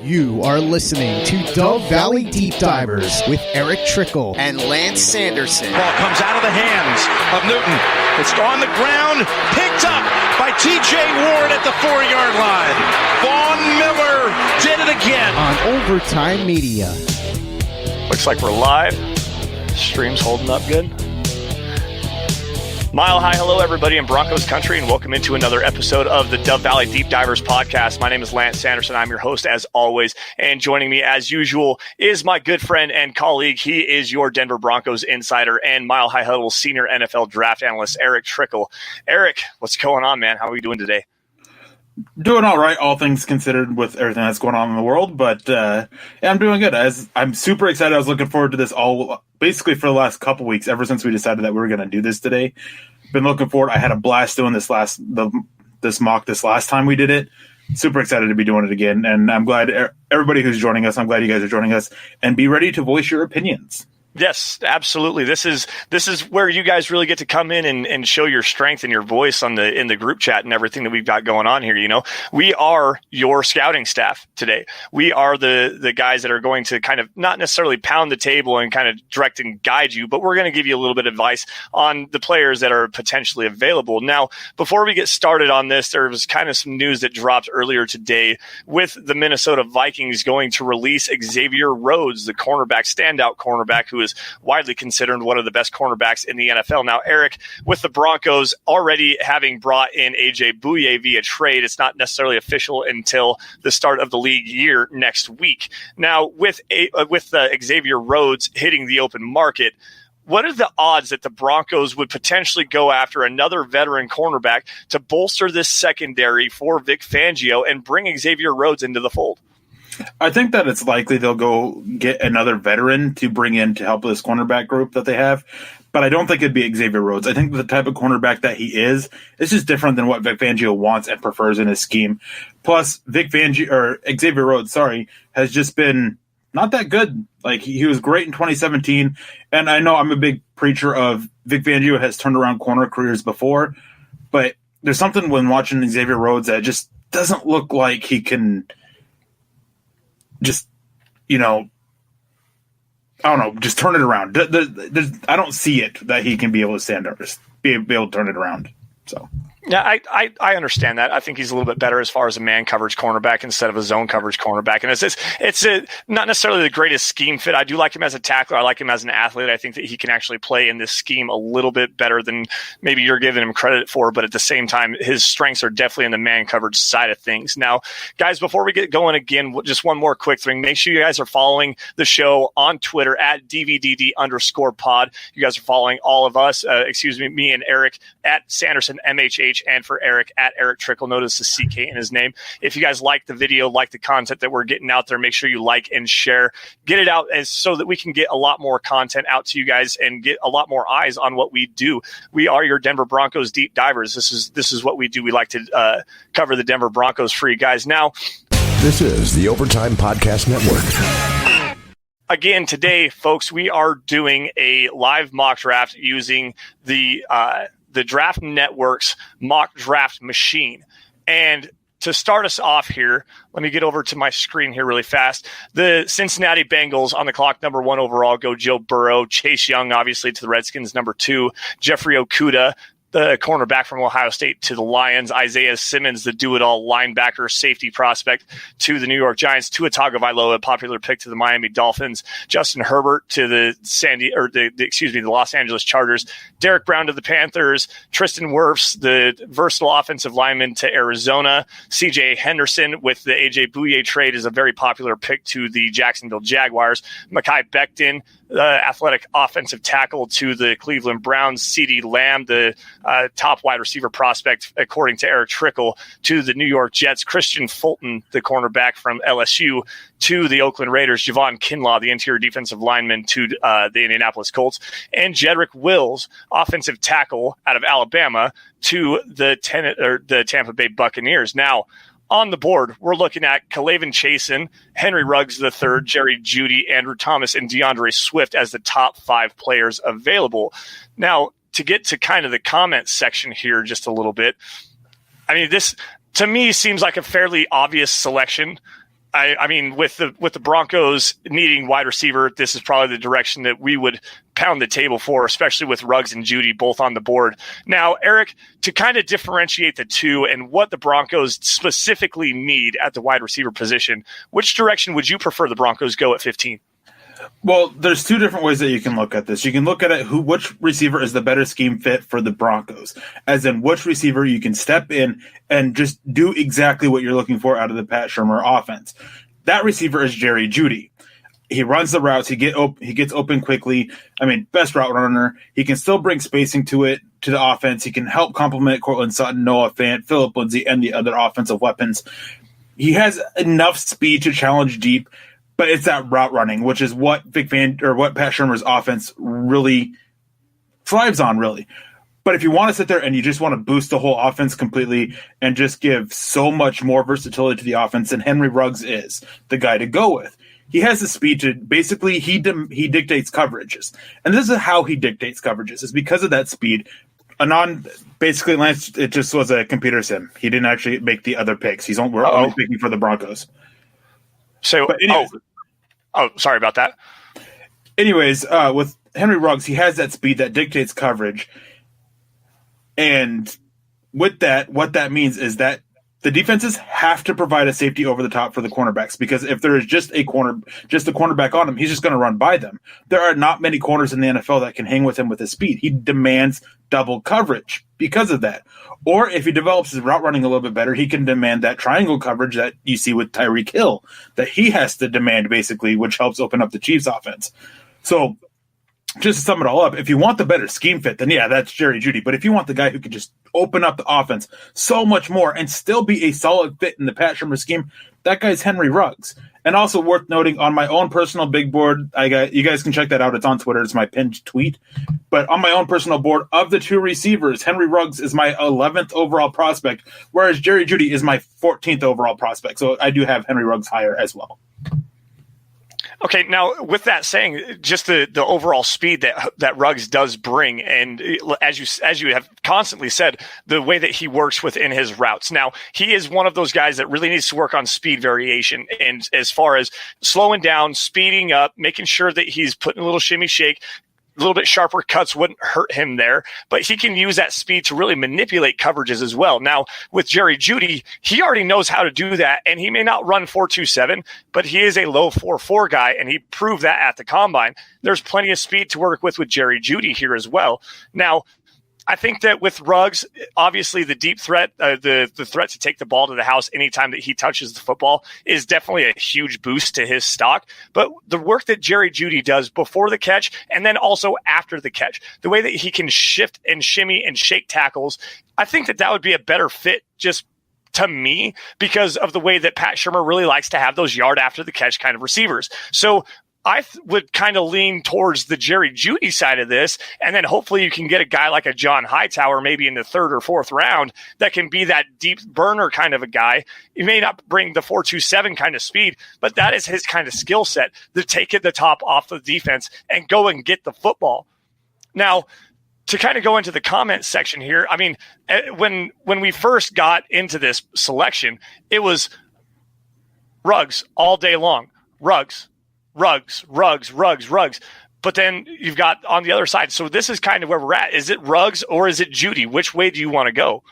You are listening to Dove Valley Deep Divers with Erick Trickel and Lance Sanderson. Ball comes out of the hands of Newton. It's on the ground, picked up by T.J. Ward at the 4-yard line. Vaughn Miller did it again. On Overtime Media. Looks like we're live. Stream's holding up good. Mile high hello, everybody in Broncos country, and welcome into another episode of the Dove Valley Deep Divers podcast. My name is Lance Sanderson. I'm your host as always, and joining me as usual is my good friend and colleague. He is your Denver Broncos insider and Mile High Huddle senior NFL draft analyst, Erick Trickel. Erick, what's going on, man? How are we doing today? Doing all right, all things considered, with everything that's going on in the world. But yeah, I'm doing good. I'm super excited. I was looking forward to this basically for the last couple weeks, ever since we decided that we were going to do this today. Been looking forward. I had a blast doing this last time we did it. Super excited to be doing it again, and I'm glad everybody who's joining us. I'm glad you guys are joining us, and be ready to voice your opinions. Yes, absolutely. This is where you guys really get to come in and show your strength and your voice in the group chat and everything that we've got going on here. You know, we are your scouting staff today. We are the guys that are going to kind of not necessarily pound the table and kind of direct and guide you, but we're going to give you a little bit of advice on the players that are potentially available. Now, before we get started on this, there was kind of some news that dropped earlier today with the Minnesota Vikings going to release Xavier Rhodes, the standout cornerback who is widely considered one of the best cornerbacks in the NFL. Now, Erick, with the Broncos already having brought in A.J. Bouye via trade, it's not necessarily official until the start of the league year next week. Now, with Xavier Rhodes hitting the open market, what are the odds that the Broncos would potentially go after another veteran cornerback to bolster this secondary for Vic Fangio and bring Xavier Rhodes into the fold? I think that it's likely they'll go get another veteran to bring in to help this cornerback group that they have, but I don't think it'd be Xavier Rhodes. I think the type of cornerback that he is just different than what Vic Fangio wants and prefers in his scheme. Plus, Xavier Rhodes, has just been not that good. Like, he was great in 2017, and I know I'm a big preacher of Vic Fangio has turned around corner careers before, but there's something when watching Xavier Rhodes that just doesn't look like he can just turn it around. I don't see it that he can be able to stand up, be able to turn it around. So. Yeah, I understand that. I think he's a little bit better as far as a man coverage cornerback instead of a zone coverage cornerback. And it's not necessarily the greatest scheme fit. I do like him as a tackler. I like him as an athlete. I think that he can actually play in this scheme a little bit better than maybe you're giving him credit for. But at the same time, his strengths are definitely in the man coverage side of things. Now, guys, before we get going again, just one more quick thing. Make sure you guys are following the show on Twitter at DVDD_pod. You guys are following all of us, me and Erick at Sanderson MHH, and for Erick at Erick Trickel. Notice the CK in his name. If you guys like the video, like the content that we're getting out there, make sure you like and share. Get it out so that we can get a lot more content out to you guys and get a lot more eyes on what we do. We are your Denver Broncos deep divers. This is what we do. We like to cover the Denver Broncos for you guys. Now, this is the Overtime Podcast Network. Again, today, folks, we are doing a live mock draft using the Draft Network's mock draft machine. And to start us off here, let me get over to my screen here really fast. The Cincinnati Bengals on the clock, number 1 overall, go Joe Burrow. Chase Young, obviously, to the Redskins, number 2. Jeffrey Okudah, the cornerback from Ohio State, to the Lions. Isaiah Simmons, the do-it-all linebacker safety prospect, to the New York Giants. Tua Tagovailoa, popular pick, to the Miami Dolphins. Justin Herbert to the Los Angeles Chargers. Derek Brown to the Panthers. Tristan Wirfs, the versatile offensive lineman, to Arizona. C.J. Henderson with the A.J. Bouye trade is a very popular pick to the Jacksonville Jaguars. Mekhi Becton, athletic offensive tackle, to the Cleveland Browns. CeeDee Lamb, the top wide receiver prospect, according to Erick Trickel, to the New York Jets. Christian Fulton, the cornerback from LSU, to the Oakland Raiders. Javon Kinlaw, the interior defensive lineman, to the Indianapolis Colts. And Jedrick Wills, offensive tackle out of Alabama, to the Tampa Bay Buccaneers. Now, on the board, we're looking at Kalavin Chasen, Henry Ruggs III, Jerry Jeudy, Andrew Thomas, and DeAndre Swift as the top 5 players available. Now, to get to kind of the comment section here just a little bit, I mean, this to me seems like a fairly obvious selection. I mean, with the Broncos needing wide receiver, this is probably the direction that we would pound the table for, especially with Ruggs and Jeudy both on the board. Now, Eric, to kind of differentiate the two and what the Broncos specifically need at the wide receiver position, which direction would you prefer the Broncos go at 15? Well, there's two different ways that you can look at this. You can look at it which receiver is the better scheme fit for the Broncos, as in which receiver you can step in and just do exactly what you're looking for out of the Pat Shurmur offense. That receiver is Jerry Jeudy. He runs the routes. He gets open quickly. I mean, best route runner. He can still bring spacing to the offense. He can help complement Courtland Sutton, Noah Fant, Phillip Lindsay, and the other offensive weapons. He has enough speed to challenge deep. But it's that route running, which is what what Pat Shurmur's offense really thrives on, really. But if you want to sit there and you just want to boost the whole offense completely and just give so much more versatility to the offense, then Henry Ruggs is the guy to go with. He has the speed to basically he dictates coverages, and this is how he dictates coverages is because of that speed. Basically, Lance, it just was a computer sim. He didn't actually make the other picks. We're only picking for the Broncos. So, sorry about that. Anyways, with Henry Ruggs, he has that speed that dictates coverage. And with that, what that means is that the defenses have to provide a safety over the top for the cornerbacks, because if there is just a cornerback on him, he's just going to run by them. There are not many corners in the NFL that can hang with him with his speed. He demands double coverage because of that. Or if he develops his route running a little bit better, he can demand that triangle coverage that you see with Tyreek Hill that he has to demand, basically, which helps open up the Chiefs offense. So just to sum it all up, if you want the better scheme fit, then yeah, that's Jerry Jeudy. But if you want the guy who can just open up the offense so much more and still be a solid fit in the Pat Shurmur scheme, that guy's Henry Ruggs. And also worth noting, on my own personal big board, you guys can check that out. It's on Twitter. It's my pinned tweet. But on my own personal board, of the two receivers, Henry Ruggs is my 11th overall prospect, whereas Jerry Jeudy is my 14th overall prospect. So I do have Henry Ruggs higher as well. Okay, now with that saying, just the overall speed that Ruggs does bring, and as you have constantly said, the way that he works within his routes. Now, he is one of those guys that really needs to work on speed variation, and as far as slowing down, speeding up, making sure that he's putting a little shimmy shake. A little bit sharper cuts wouldn't hurt him there, but he can use that speed to really manipulate coverages as well. Now, with Jerry Jeudy, he already knows how to do that, and he may not run 4.27, but he is a low 4.4 guy, and he proved that at the Combine. There's plenty of speed to work with Jerry Jeudy here as well. Now, I think that with Ruggs, obviously the deep threat, the threat to take the ball to the house anytime that he touches the football is definitely a huge boost to his stock. But the work that Jerry Jeudy does before the catch and then also after the catch, the way that he can shift and shimmy and shake tackles, I think that would be a better fit just to me because of the way that Pat Shurmur really likes to have those yard after the catch kind of receivers. So I would kind of lean towards the Jerry Jeudy side of this, and then hopefully you can get a guy like a John Hightower maybe in the 3rd or 4th round that can be that deep burner kind of a guy. He may not bring the 4.27 kind of speed, but that is his kind of skill set to take it the top off the defense and go and get the football. Now, to kind of go into the comment section here, I mean, when we first got into this selection, it was Ruggs all day long. Ruggs. But then you've got on the other side. So this is kind of where we're at. Is it Ruggs or is it Jeudy? Which way do you want to go?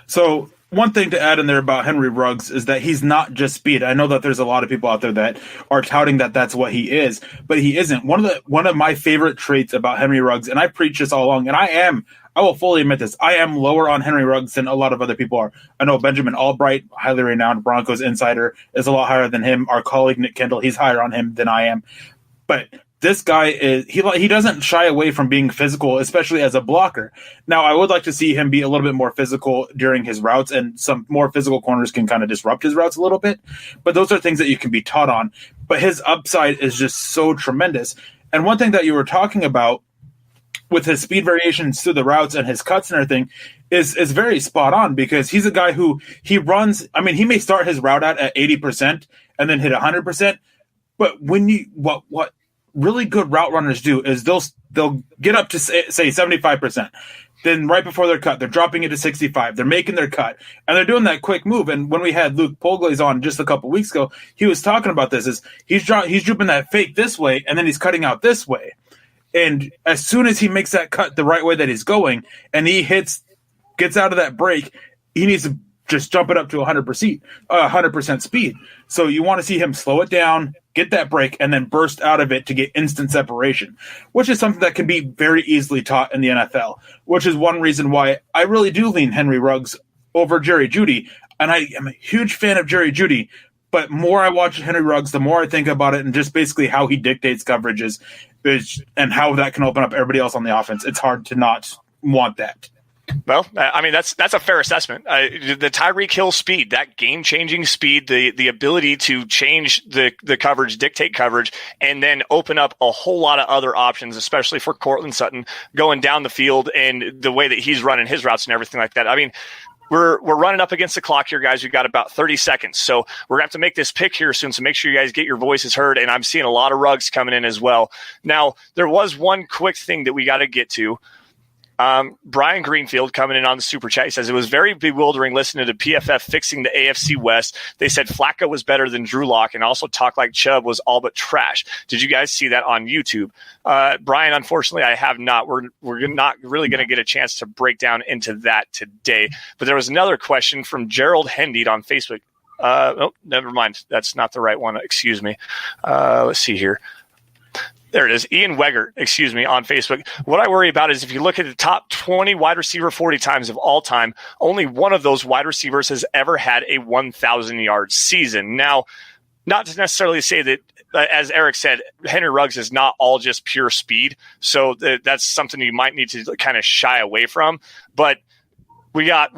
So one thing to add in there about Henry Ruggs is that he's not just speed. I know that there's a lot of people out there that are touting that that's what he is, but he isn't. One of my favorite traits about Henry Ruggs, and I preach this all along, and I will fully admit this, I am lower on Henry Ruggs than a lot of other people are. I know Benjamin Albright, highly renowned Broncos insider, is a lot higher than him. Our colleague Nick Kendall, he's higher on him than I am. But this guy he doesn't shy away from being physical, especially as a blocker. Now, I would like to see him be a little bit more physical during his routes, and some more physical corners can kind of disrupt his routes a little bit. But those are things that you can be taught on. But his upside is just so tremendous. And one thing that you were talking about with his speed variations through the routes and his cuts and everything is very spot on, because he's a guy who he runs. I mean, he may start his route out at 80% and then hit 100%. But what really good route runners do is they'll get up to say 75%. Then right before their cut, they're dropping it to 65. They're making their cut, and they're doing that quick move. And when we had Luke Polglaze on just a couple weeks ago, he was talking about this. Is he's drooping that fake this way, and then he's cutting out this way. And as soon as he makes that cut the right way that he's going, and he gets out of that break, he needs to just jump it up to 100% speed. So you want to see him slow it down, get that break, and then burst out of it to get instant separation, which is something that can be very easily taught in the NFL, which is one reason why I really do lean Henry Ruggs over Jerry Jeudy. And I am a huge fan of Jerry Jeudy, but more I watch Henry Ruggs, the more I think about it and just basically how he dictates coverages and how that can open up everybody else on the offense. It's hard to not want that. Well, I mean, that's a fair assessment. The Tyreek Hill speed, that game-changing speed, the ability to change the coverage, dictate coverage, and then open up a whole lot of other options, especially for Courtland Sutton going down the field and the way that he's running his routes and everything like that. I mean, we're running up against the clock here, guys. We've got about 30 seconds. So we're going to have to make this pick here soon. So make sure you guys get your voices heard. And I'm seeing a lot of Ruggs coming in as well. Now, there was one quick thing that we got to get to. Brian Greenfield coming in on the super chat. He says, it was very bewildering listening to PFF fixing the AFC West. They said Flacco was better than Drew Lock and also talked like Chubb was all but trash. Did you guys see that on YouTube? Brian, unfortunately, I have not. We're not really going to get a chance to break down into that today. But there was another question from Gerald Hendied on Facebook. Never mind. That's not the right one. Excuse me. Let's see here. There it is. Ian Weggert, on Facebook. What I worry about is if you look at the top 20 wide receiver 40 times of all time, only one of those wide receivers has ever had a 1,000-yard season. Now, not to necessarily say that, as Eric said, Henry Ruggs is not all just pure speed. So that's something you might need to kind of shy away from. But we got,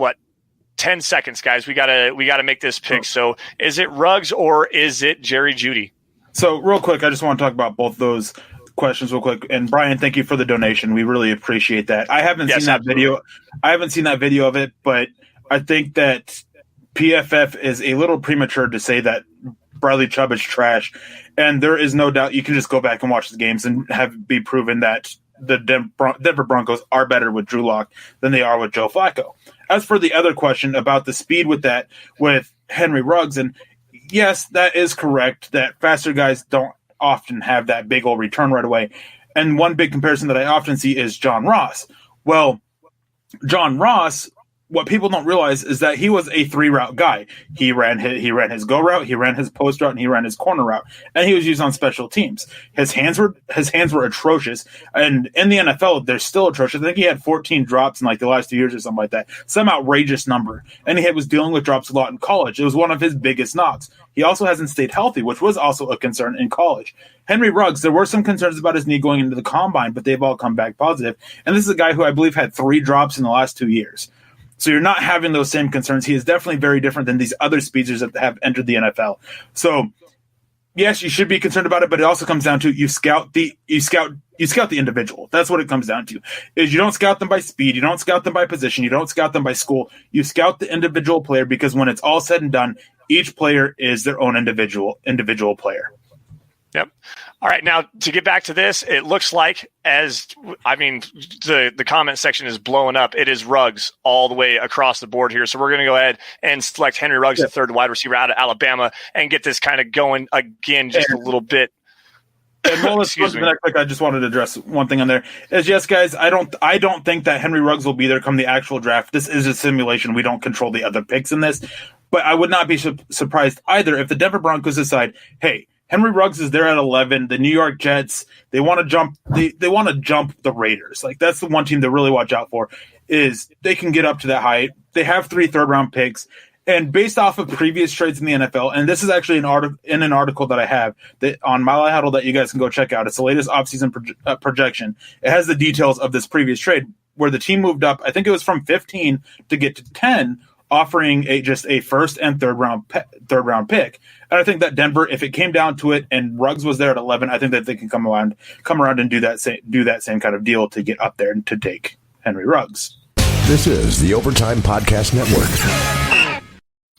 10 seconds, guys. We gotta make this pick. So is it Ruggs or is it Jerry Jeudy? So real quick, I just want to talk about both those questions real quick. And Brian, thank you for the donation. We really appreciate that. I haven't seen that video. I haven't seen that video of it, but I think that PFF is a little premature to say that Bradley Chubb is trash. And there is no doubt you can just go back and watch the games and be proven that the Denver Broncos are better with Drew Lock than they are with Joe Flacco. As for the other question about the speed with Henry Ruggs, and yes, that is correct that faster guys don't often have that big old return right away. And one big comparison that I often see is John Ross. Well, John Ross, what people don't realize is that he was a 3-route guy. He ran his go route, he ran his post route, and he ran his corner route. And he was used on special teams. His hands were atrocious. And in the NFL, they're still atrocious. I think he had 14 drops in the last 2 years or something like that. Some outrageous number. And he was dealing with drops a lot in college. It was one of his biggest knocks. He also hasn't stayed healthy, which was also a concern in college. Henry Ruggs, there were some concerns about his knee going into the combine, but they've all come back positive. And this is a guy who I believe had 3 drops in the last 2 years. So you're not having those same concerns. He is definitely very different than these other speedsters that have entered the NFL. So yes, you should be concerned about it, but it also comes down to you scout the individual. That's what it comes down to. Is you don't scout them by speed, you don't scout them by position, you don't scout them by school. You scout the individual player because when it's all said and done, each player is their own individual player. Yep. All right. Now, to get back to this, it looks like the comment section is blowing up. It is Ruggs all the way across the board here. So we're going to go ahead and select Henry Ruggs, the third wide receiver out of Alabama, and get this kind of going again just a little bit. And excuse me. I just wanted to address one thing on there. Is yes, guys, I don't think that Henry Ruggs will be there come the actual draft. This is a simulation. We don't control the other picks in this. But I would not be surprised either if the Denver Broncos decide, hey, Henry Ruggs is there at 11. The New York Jets, they want to jump. They want to jump the Raiders. That's the one team to really watch out for. Is they can get up to that height. They have 3 third-round picks, and based off of previous trades in the NFL, and this is actually an article that I have that on Mile High Huddle that you guys can go check out. It's the latest offseason projection. It has the details of this previous trade where the team moved up. I think it was from 15 to get to 10. Offering just a first and third round pick, and I think that Denver, if it came down to it, and Ruggs was there at 11, I think that they can come around and do that same kind of deal to get up there and to take Henry Ruggs. This is the Overtime Podcast Network.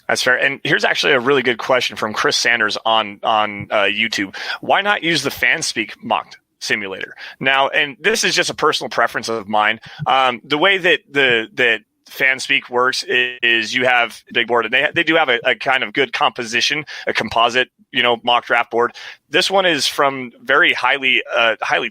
That's fair. And here's actually a really good question from Chris Sanders on YouTube. Why not use the fan speak mock simulator. Now, and this is just a personal preference of mine. The way that that FanSpeak works is you have a big board, and they do have a kind of good composition, a composite, mock draft board. This one is from very highly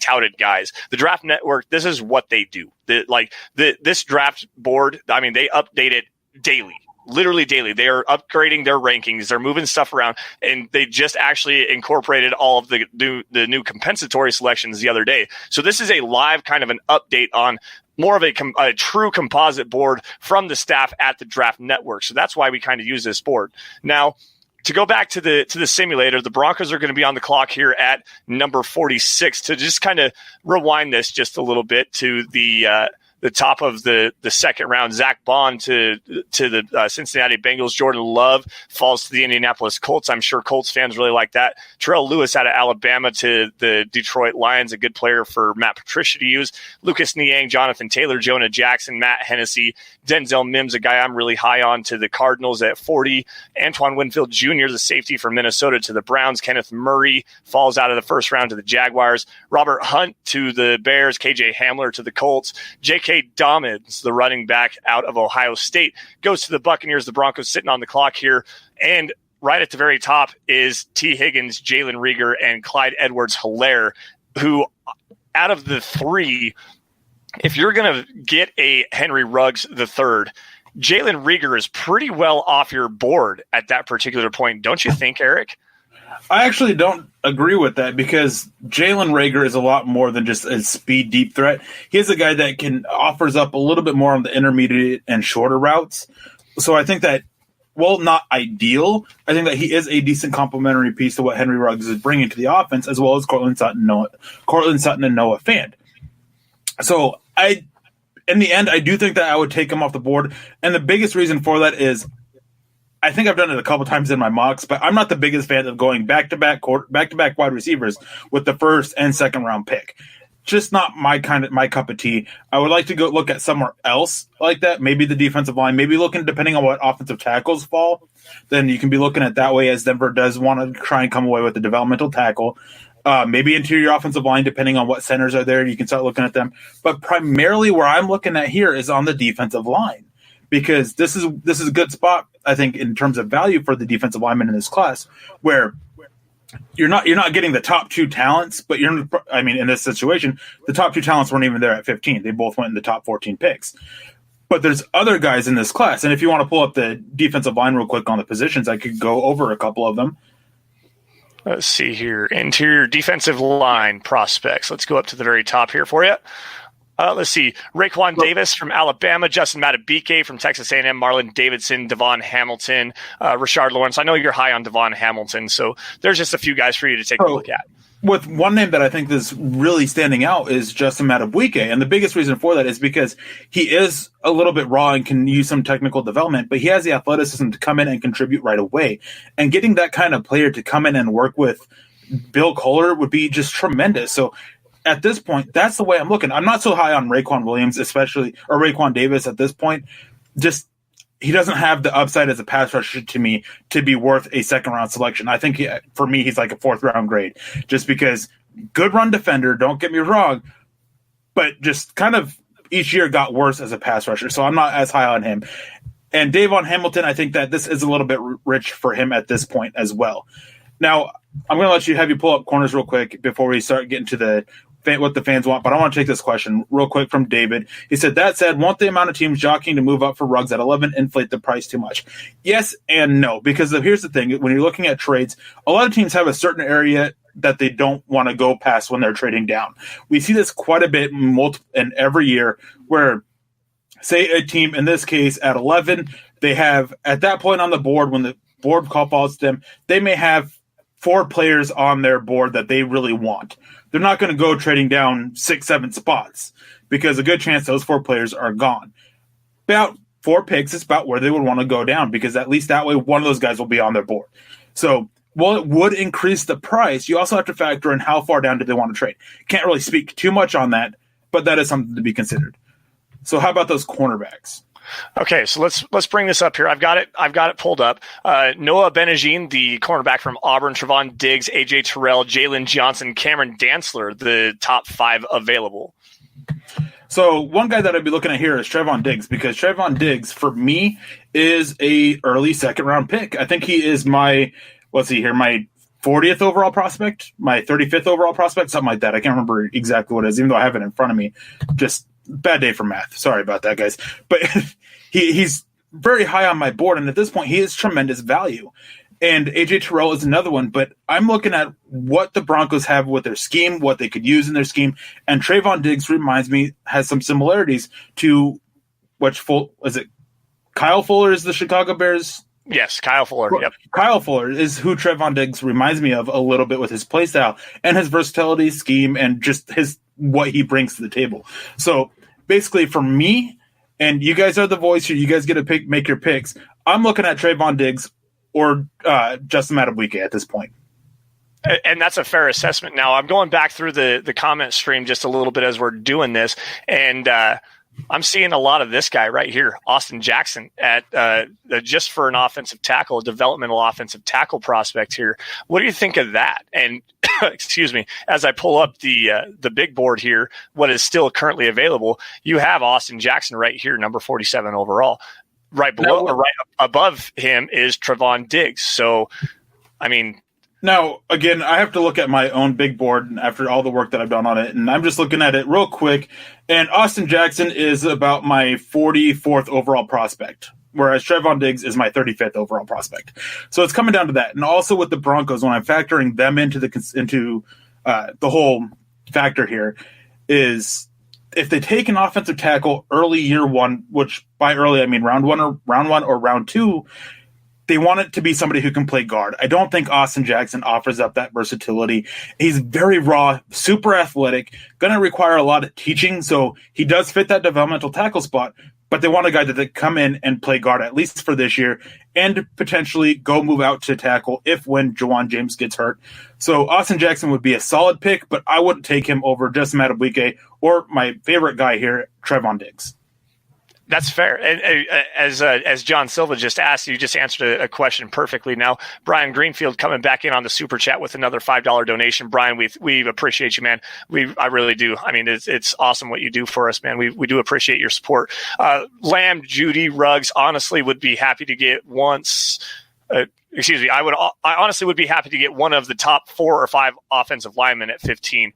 touted guys. The Draft Network, this is what they do. This draft board, I mean, they update it daily. Literally daily. They are upgrading their rankings. They're moving stuff around, and they just actually incorporated all of the new compensatory selections the other day. So this is a live kind of an update on more of a true composite board from the staff at the Draft Network. So that's why we kind of use this board. Now, to go back to the simulator, the Broncos are going to be on the clock here at number 46. To just kind of rewind this just a little bit to the top of the second round, Zach Bond to the Cincinnati Bengals. Jordan Love falls to the Indianapolis Colts. I'm sure Colts fans really like that. Terrell Lewis out of Alabama to the Detroit Lions, a good player for Matt Patricia to use. Lucas Niang, Jonathan Taylor, Jonah Jackson, Matt Hennessy, Denzel Mims, a guy I'm really high on, to the Cardinals at 40. Antoine Winfield Jr., the safety from Minnesota, to the Browns. Kenneth Murray falls out of the first round to the Jaguars. Robert Hunt to the Bears. KJ Hamler to the Colts. J.K. Dobbins, the running back out of Ohio State, goes to the Buccaneers. The Broncos sitting on the clock here. And right at the very top is T. Higgins, Jalen Reagor, and Clyde Edwards-Helaire, who out of the three, if you're going to get a Henry Ruggs III, Jalen Reagor is pretty well off your board at that particular point. Don't you think, Eric? I actually don't agree with that, because Jalen Reagor is a lot more than just a speed deep threat. He's a guy that offers up a little bit more on the intermediate and shorter routes. So I think that, well, not ideal, I think that he is a decent complementary piece to what Henry Ruggs is bringing to the offense, as well as Courtland Sutton and Noah Fant. So in the end, I do think that I would take him off the board. And the biggest reason for that is, I think I've done it a couple times in my mocks, but I'm not the biggest fan of going back-to-back wide receivers with the first and second round pick. Just not my cup of tea. I would like to go look at somewhere else like that. Maybe the defensive line. Maybe looking, depending on what offensive tackles fall, then you can be looking at that way, as Denver does want to try and come away with a developmental tackle. Maybe interior offensive line, depending on what centers are there, you can start looking at them. But primarily where I'm looking at here is on the defensive line, because this is a good spot, I think, in terms of value for the defensive linemen in this class, where you're not getting the top two talents, but in this situation, the top two talents weren't even there at 15. They both went in the top 14 picks. But there's other guys in this class, and if you want to pull up the defensive line real quick on the positions, I could go over a couple of them. Let's see here. Interior defensive line prospects. Let's go up to the very top here for you. Let's see. Raekwon Davis from Alabama, Justin Madubuike from Texas A&M, Marlon Davidson, Devon Hamilton, Rashard Lawrence. I know you're high on Devon Hamilton, so there's just a few guys for you to take a look at. With one name that I think is really standing out is Justin Madubuike, and the biggest reason for that is because he is a little bit raw and can use some technical development, but he has the athleticism to come in and contribute right away. And getting that kind of player to come in and work with Bill Kohler would be just tremendous. So at this point, that's the way I'm looking. I'm not so high on Raekwon Williams, or Raekwon Davis at this point. Just he doesn't have the upside as a pass rusher to me to be worth a second-round selection. I think, for me, he's like a fourth-round grade, just because good run defender, don't get me wrong, but just kind of each year got worse as a pass rusher, so I'm not as high on him. And Devon Hamilton, I think that this is a little bit rich for him at this point as well. Now, I'm going to have you pull up corners real quick before we start getting to what the fans want, but I want to take this question real quick from David. He said, that said, won't the amount of teams jockeying to move up for Ruggs at 11 inflate the price too much? Yes and no, because here's the thing. When you're looking at trades, a lot of teams have a certain area that they don't want to go past when they're trading down. We see this quite a bit in every year where, say, a team, in this case, at 11, they have, at that point on the board, when the board call falls to them, they may have 4 players on their board that they really want. They're not going to go trading down 6-7 spots, because a good chance those 4 players are gone. About 4 picks is about where they would want to go down, because at least that way one of those guys will be on their board. So while it would increase the price, you also have to factor in how far down do they want to trade. Can't really speak too much on that, but that is something to be considered. So how about those cornerbacks? Okay, so let's bring this up here. I've got it pulled up. Noah Benajin, the cornerback from Auburn, Trevon Diggs, AJ Terrell, Jalen Johnson, Cameron Dantzler, the top 5 available. So one guy that I'd be looking at here is Trevon Diggs, because Trevon Diggs, for me, is a early second-round pick. I think he is my 40th overall prospect, my 35th overall prospect, something like that. I can't remember exactly what it is, even though I have it in front of me. Just bad day for math. Sorry about that, guys. But he's very high on my board, and at this point, he is tremendous value. And AJ Terrell is another one, but I'm looking at what the Broncos have with their scheme, what they could use in their scheme, and Trevon Diggs reminds me, has some similarities to Kyle Fuller is the Chicago Bears? Yes, Kyle Fuller. Yep. Kyle Fuller is who Trevon Diggs reminds me of a little bit with his play style and his versatility, scheme, and just what he brings to the table. So basically, for me, and you guys are the voice here, you guys get to make your picks. I'm looking at Trevon Diggs or Justin Madubuike at this point. And that's a fair assessment. Now, I'm going back through the comment stream just a little bit as we're doing this, and I'm seeing a lot of this guy right here, Austin Jackson, at just for an offensive tackle, a developmental offensive tackle prospect here. What do you think of that? And excuse me, as I pull up the big board here, what is still currently available, you have Austin Jackson right here, number 47 overall. Right below or right above him is Trevon Diggs. So, I mean, now, again, I have to look at my own big board after all the work that I've done on it, and I'm just looking at it real quick, and Austin Jackson is about my 44th overall prospect, whereas Trevon Diggs is my 35th overall prospect. So it's coming down to that. And also with the Broncos, when I'm factoring them into the whole factor here, is if they take an offensive tackle early year one, which by early I mean round one or round two, they want it to be somebody who can play guard. I don't think Austin Jackson offers up that versatility. He's very raw, super athletic, going to require a lot of teaching, so he does fit that developmental tackle spot, but they want a guy that they come in and play guard at least for this year and potentially go move out to tackle when Juwan James gets hurt. So Austin Jackson would be a solid pick, but I wouldn't take him over Justin Madubuike or my favorite guy here, Trevon Diggs. That's fair. And as John Silva just asked, you just answered a question perfectly. Now, Brian Greenfield coming back in on the super chat with another $5 donation. Brian, we appreciate you, man. I really do. I mean, it's awesome what you do for us, man. We do appreciate your support. Lamb, Judy, Ruggs, honestly would be happy to get I honestly would be happy to get one of the top 4 or 5 offensive linemen at 15.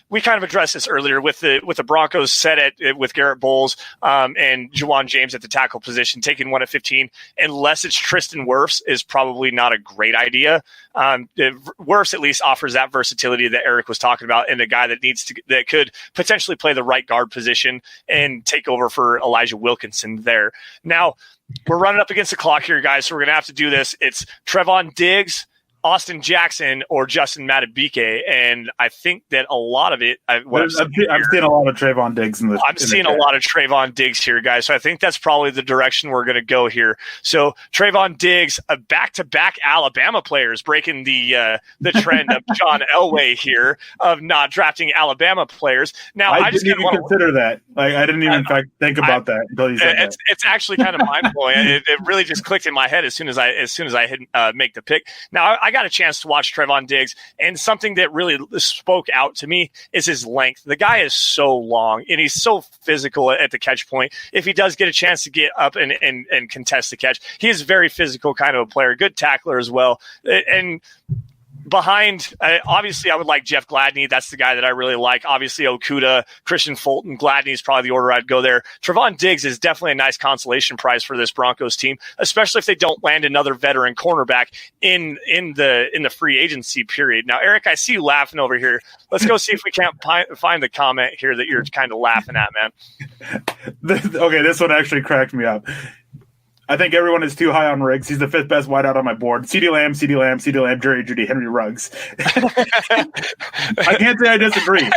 We kind of addressed this earlier with the Broncos set with Garrett Bowles and Juwan James at the tackle position, taking one at 15, unless it's Tristan Wirfs, is probably not a great idea. Wirfs at least offers that versatility that Eric was talking about, and a guy that could potentially play the right guard position and take over for Elijah Wilkinson there. Now, we're running up against the clock here, guys, so we're going to have to do this. It's Trevon Diggs, Austin Jackson, or Justin Madubuike, and I think that a lot of it. I'm seeing a lot of Trevon Diggs I'm seeing a lot of Trevon Diggs here, guys. So I think that's probably the direction we're going to go here. So Trevon Diggs, back-to-back Alabama players, breaking the trend of John Elway here of not drafting Alabama players. Now I didn't even consider that. Like I didn't even think about that until you said that. It's actually kind of mind blowing. It really just clicked in my head as soon as I hit make the pick. Now I got a chance to watch Trevon Diggs, and something that really spoke out to me is his length. The guy is so long, and he's so physical at the catch point. If he does get a chance to get up and contest the catch, he is very physical kind of a player, good tackler as well. And behind, obviously, I would like Jeff Gladney. That's the guy that I really like. Obviously, Okudah, Christian Fulton, Gladney is probably the order I'd go there. Trevon Diggs is definitely a nice consolation prize for this Broncos team, especially if they don't land another veteran cornerback in the free agency period. Now, Eric, I see you laughing over here. Let's go see if we can't find the comment here that you're kind of laughing at, man. Okay, this one actually cracked me up. I think everyone is too high on Riggs. He's the 5th best wideout on my board. CeeDee Lamb, Jerry Jeudy, Henry Ruggs. I can't say I disagree.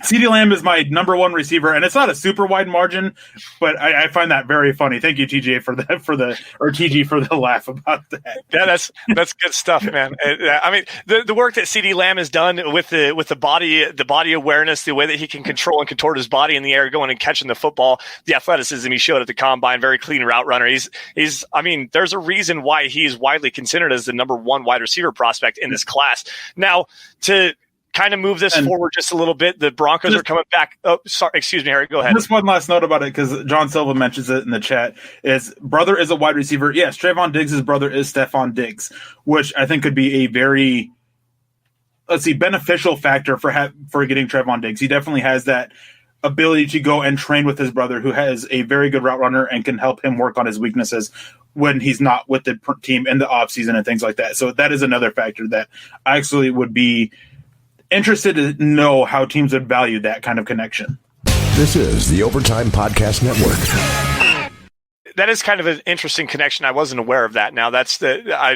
CeeDee Lamb is my number one receiver, and it's not a super wide margin, but I find that very funny. Thank you, TG, for TG for the laugh about that. Yeah, that's good stuff, man. I mean, the work that CeeDee Lamb has done with the body awareness, the way that he can control and contort his body in the air, going and catching the football, the athleticism he showed at the combine, very clean route runner. He's I mean, there's a reason why he's widely considered as the number one wide receiver prospect in this class. Now, to kind of move this forward just a little bit, the Broncos are coming back. Oh, sorry, excuse me, Eric, go ahead. Just one last note about it, because John Silva mentions it in the chat, is brother is a wide receiver. Yes, Trayvon Diggs' brother is Stephon Diggs, which I think could be a very, beneficial factor for getting Trayvon Diggs. He definitely has that ability to go and train with his brother, who has a very good route runner and can help him work on his weaknesses when he's not with the team in the offseason and things like that. So that is another factor that I actually would be interested to know how teams would value that kind of connection. This is the Overtime Podcast Network. That is kind of an interesting connection. I wasn't aware of that. Now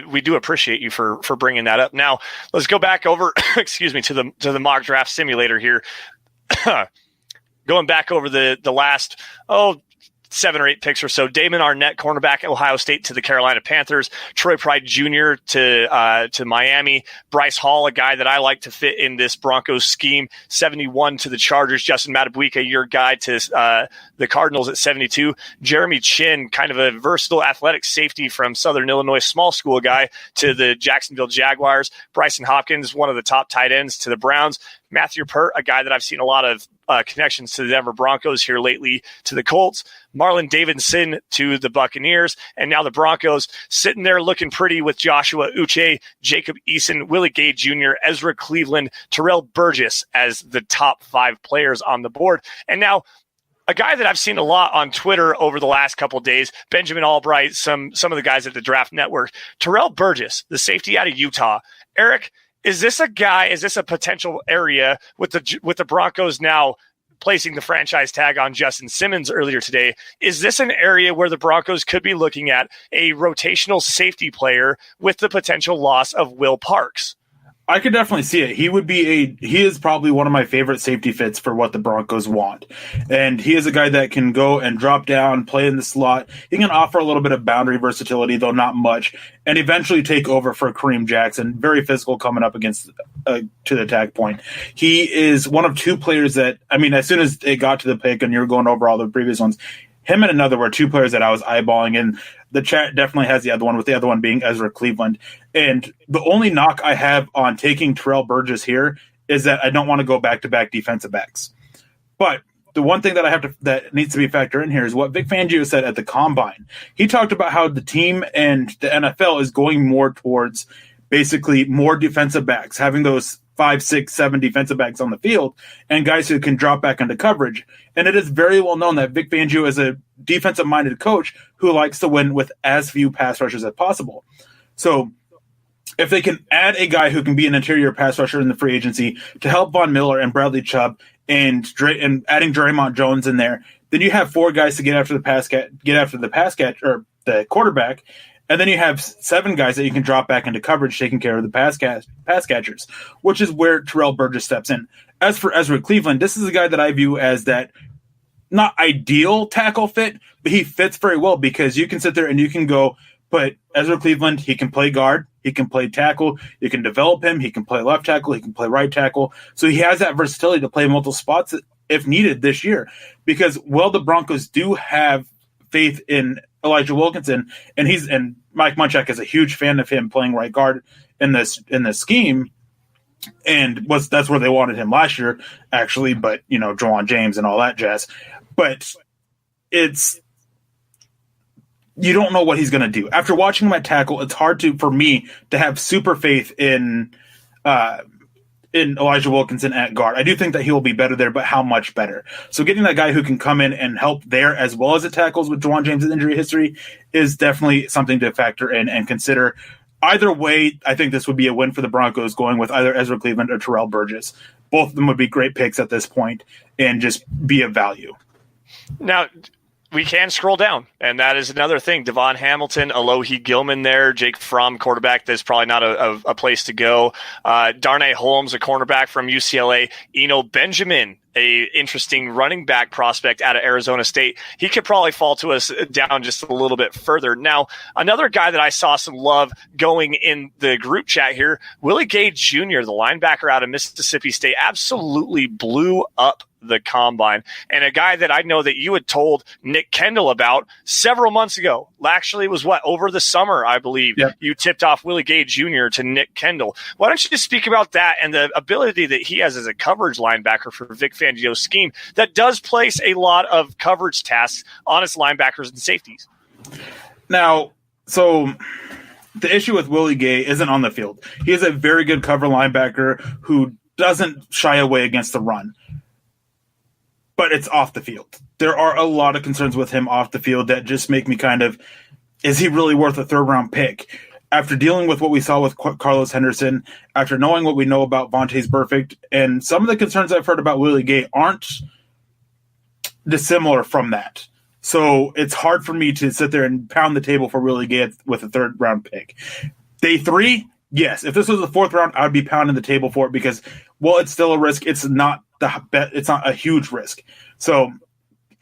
we do appreciate you for bringing that up. Now let's go back over, excuse me, to the mock draft simulator here. Going back over the last, 7 or 8 picks or so. Damon Arnett, cornerback, Ohio State to the Carolina Panthers. Troy Pride Jr. to Miami. Bryce Hall, a guy that I like to fit in this Broncos scheme. 71 to the Chargers. Justin Matabuike, your guy, to the Cardinals at 72. Jeremy Chin, kind of a versatile athletic safety from Southern Illinois, small school guy, to the Jacksonville Jaguars. Bryson Hopkins, one of the top tight ends, to the Browns. Matthew Pert, a guy that I've seen a lot of connections to the Denver Broncos here lately, to the Colts. Marlon Davidson to the Buccaneers. And now the Broncos sitting there looking pretty with Joshua Uche, Jacob Eason, Willie Gay Jr., Ezra Cleveland, Terrell Burgess as the top 5 players on the board. And now a guy that I've seen a lot on Twitter over the last couple of days, Benjamin Albright, some of the guys at the Draft Network, Terrell Burgess, the safety out of Utah. Eric, is this a potential area with the Broncos now placing the franchise tag on Justin Simmons earlier today? Is this an area where the Broncos could be looking at a rotational safety player with the potential loss of Will Parks? I could definitely see it. He is probably one of my favorite safety fits for what the Broncos want. And he is a guy that can go and drop down, play in the slot. He can offer a little bit of boundary versatility, though not much, and eventually take over for Kareem Jackson. Very physical coming up against to the attack point. He is one of 2 players that, I mean, as soon as it got to the pick and you were going over all the previous ones, him and another were 2 players that I was eyeballing, and the chat definitely has the other one, with the other one being Ezra Cleveland. And the only knock I have on taking Terrell Burgess here is that I don't want to go back-to-back defensive backs. But the one thing that needs to be factored in here is what Vic Fangio said at the Combine. He talked about how the team and the NFL is going more towards basically more defensive backs, having those 5, 6, 7 defensive backs on the field and guys who can drop back into coverage. And it is very well known that Vic Fangio is a defensive-minded coach who likes to win with as few pass rushers as possible. So if they can add a guy who can be an interior pass rusher in the free agency to help Von Miller and Bradley Chubb and adding Draymond Jones in there, then you have 4 guys to get after the pass catch or the quarterback. And then you have 7 guys that you can drop back into coverage, taking care of the pass catchers, which is where Terrell Burgess steps in. As for Ezra Cleveland, this is a guy that I view as that not ideal tackle fit, but he fits very well because you can sit there and you can go, but Ezra Cleveland, he can play guard, he can play tackle, you can develop him, he can play left tackle, he can play right tackle. So he has that versatility to play multiple spots if needed this year. Because while the Broncos do have faith in Elijah Wilkinson, and Mike Munchak is a huge fan of him playing right guard in this scheme, and that's where they wanted him last year, actually. But Juwan James and all that jazz. But you don't know what he's going to do after watching him at tackle. It's hard for me to have super faith in Elijah Wilkinson at guard. I do think that he will be better there, but how much better? So getting that guy who can come in and help there as well as at tackles with Juwan James' injury history is definitely something to factor in and consider. Either way, I think this would be a win for the Broncos, going with either Ezra Cleveland or Terrell Burgess. Both of them would be great picks at this point and just be of value. Now, we can scroll down, and that is another thing. Devon Hamilton, Alohi Gilman there, Jake Fromm, quarterback. That's probably not a place to go. Darnay Holmes, a cornerback from UCLA. Eno Benjamin, a interesting running back prospect out of Arizona State. He could probably fall to us down just a little bit further. Now, another guy that I saw some love going in the group chat here, Willie Gay Jr., the linebacker out of Mississippi State, absolutely blew up the combine, and a guy that I know that you had told Nick Kendall about several months ago. Actually, it was over the summer, I believe. Yep. You tipped off Willie Gay Jr. to Nick Kendall. Why don't you just speak about that and the ability that he has as a coverage linebacker for Vic Fangio's scheme that does place a lot of coverage tasks on his linebackers and safeties? Now, so the issue with Willie Gay isn't on the field. He is a very good cover linebacker who doesn't shy away against the run. But it's off the field. There are a lot of concerns with him off the field that just make me kind of, is he really worth a third-round pick? After dealing with what we saw with Carlos Henderson, after knowing what we know about Vontaze Burfict, and some of the concerns I've heard about Willie Gay aren't dissimilar from that. So it's hard for me to sit there and pound the table for Willie Gay with a third-round pick. Day 3, yes. If this was the 4th round, I would be pounding the table for it because, well, it's still a risk. It's not a huge risk. So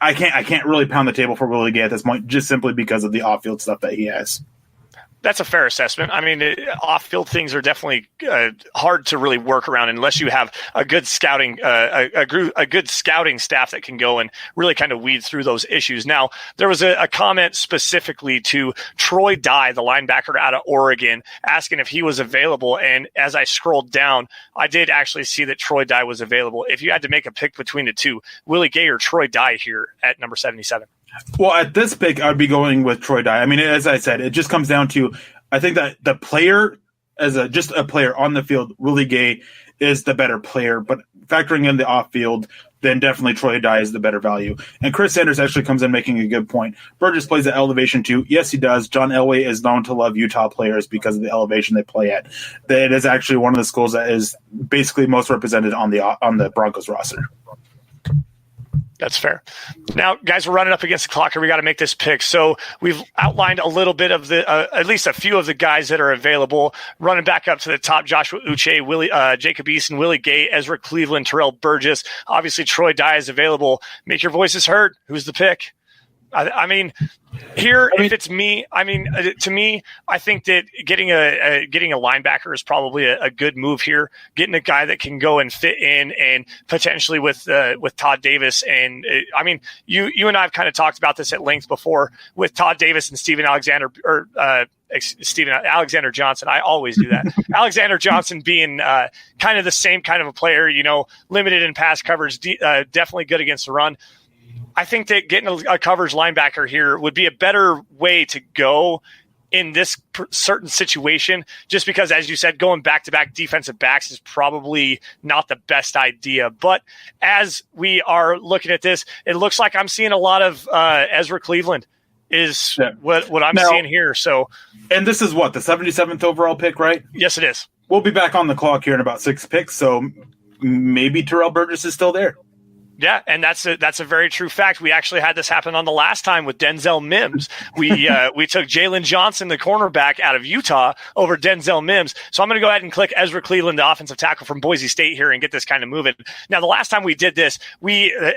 I can't really pound the table for Willie Gay at this point, just simply because of the off-field stuff that he has. That's a fair assessment. I mean, off-field things are definitely hard to really work around unless you have a good scouting, a good scouting staff that can go and really kind of weed through those issues. Now, there was a comment specifically to Troy Dye, the linebacker out of Oregon, asking if he was available. And as I scrolled down, I did actually see that Troy Dye was available. If you had to make a pick between the two, Willie Gay or Troy Dye here at number 77? Well, at this pick, I'd be going with Troy Dye. I mean, as I said, it just comes down to, I think that the player, just a player on the field, Willie Gay is the better player. But factoring in the off-field, then definitely Troy Dye is the better value. And Chris Sanders actually comes in making a good point. Burgess plays at elevation too. Yes, he does. John Elway is known to love Utah players because of the elevation they play at. It is actually one of the schools that is basically most represented on the Broncos roster. That's fair. Now, guys, we're running up against the clock here. We got to make this pick. So we've outlined a little bit of the, at least a few of the guys that are available. Running back up to the top: Joshua Uche, Jacob Eason, Willie Gay, Ezra Cleveland, Terrell Burgess. Obviously, Troy Dye is available. Make your voices heard. Who's the pick? I mean, if it's me, to me, I think that getting a linebacker is probably a good move here. Getting a guy that can go and fit in, and potentially with Todd Davis. And you and I have kind of talked about this at length before with Todd Davis and Steven Alexander Johnson. I always do that. Alexander Johnson being kind of the same kind of a player, limited in pass coverage, definitely good against the run. I think that getting a coverage linebacker here would be a better way to go in this certain situation, just because, as you said, going back-to-back defensive backs is probably not the best idea. But as we are looking at this, it looks like I'm seeing a lot of Ezra Cleveland is what I'm seeing here. So, and this is the 77th overall pick, right? Yes, it is. We'll be back on the clock here in about 6 picks, so maybe Terrell Burgess is still there. Yeah, and that's a very true fact. We actually had this happen on the last time with Denzel Mims. We took Jalen Johnson, the cornerback out of Utah, over Denzel Mims. So I'm going to go ahead and click Ezra Cleveland, the offensive tackle from Boise State here, and get this kind of moving. Now, the last time we did this,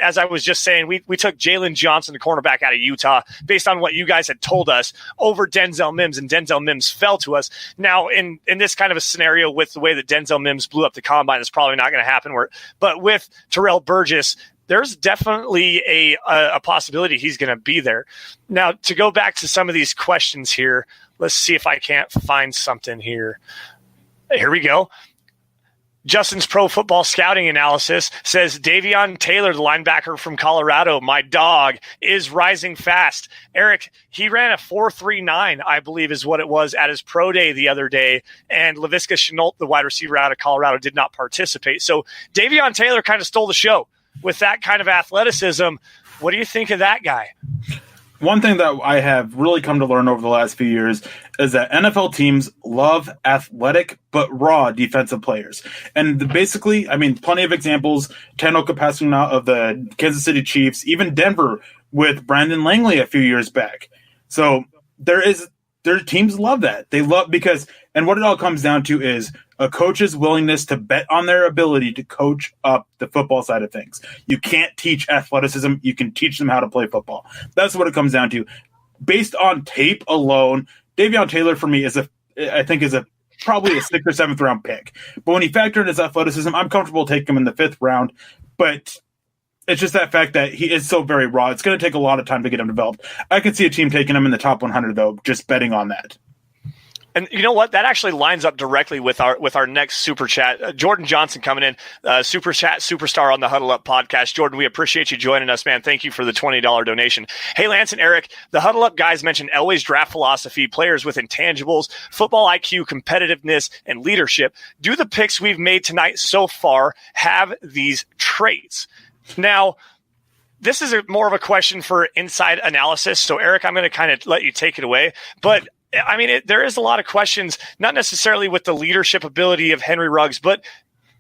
as I was just saying, we took Jalen Johnson, the cornerback out of Utah, based on what you guys had told us, over Denzel Mims, and Denzel Mims fell to us. Now, in this kind of a scenario with the way that Denzel Mims blew up the combine, it's probably not going to happen. But with Terrell Burgess, there's definitely a possibility he's going to be there. Now, to go back to some of these questions here, let's see if I can't find something here. Here we go. Justin's Pro Football Scouting Analysis says Davion Taylor, the linebacker from Colorado, my dog, is rising fast. Eric, he ran a 4.39, I believe is what it was, at his pro day the other day, and Laviska Shenault, the wide receiver out of Colorado, did not participate. So Davion Taylor kind of stole the show. With that kind of athleticism, what do you think of that guy? One thing that I have really come to learn over the last few years is that NFL teams love athletic but raw defensive players. And basically, plenty of examples. Tano Kapasuna of the Kansas City Chiefs, even Denver with Brandon Langley a few years back. So there is their teams love that. They love and what it all comes down to is a coach's willingness to bet on their ability to coach up the football side of things. You can't teach athleticism. You can teach them how to play football. That's what it comes down to. Based on tape alone, Davion Taylor for me is probably a 6th or 7th round pick. But when you factor in his athleticism, I'm comfortable taking him in the 5th round. But it's just that fact that he is so very raw. It's going to take a lot of time to get him developed. I could see a team taking him in the top 100, though, just betting on that. And you know what? That actually lines up directly with our next super chat. Jordan Johnson coming in, super chat superstar on the Huddle Up podcast. Jordan, we appreciate you joining us, man. Thank you for the $20 donation. Hey, Lance and Eric, the Huddle Up guys mentioned Elway's draft philosophy, players with intangibles, football IQ, competitiveness, and leadership. Do the picks we've made tonight so far have these traits? Now, this is more of a question for inside analysis. So, Eric, I'm going to kind of let you take it away. But I mean, there is a lot of questions, not necessarily with the leadership ability of Henry Ruggs, but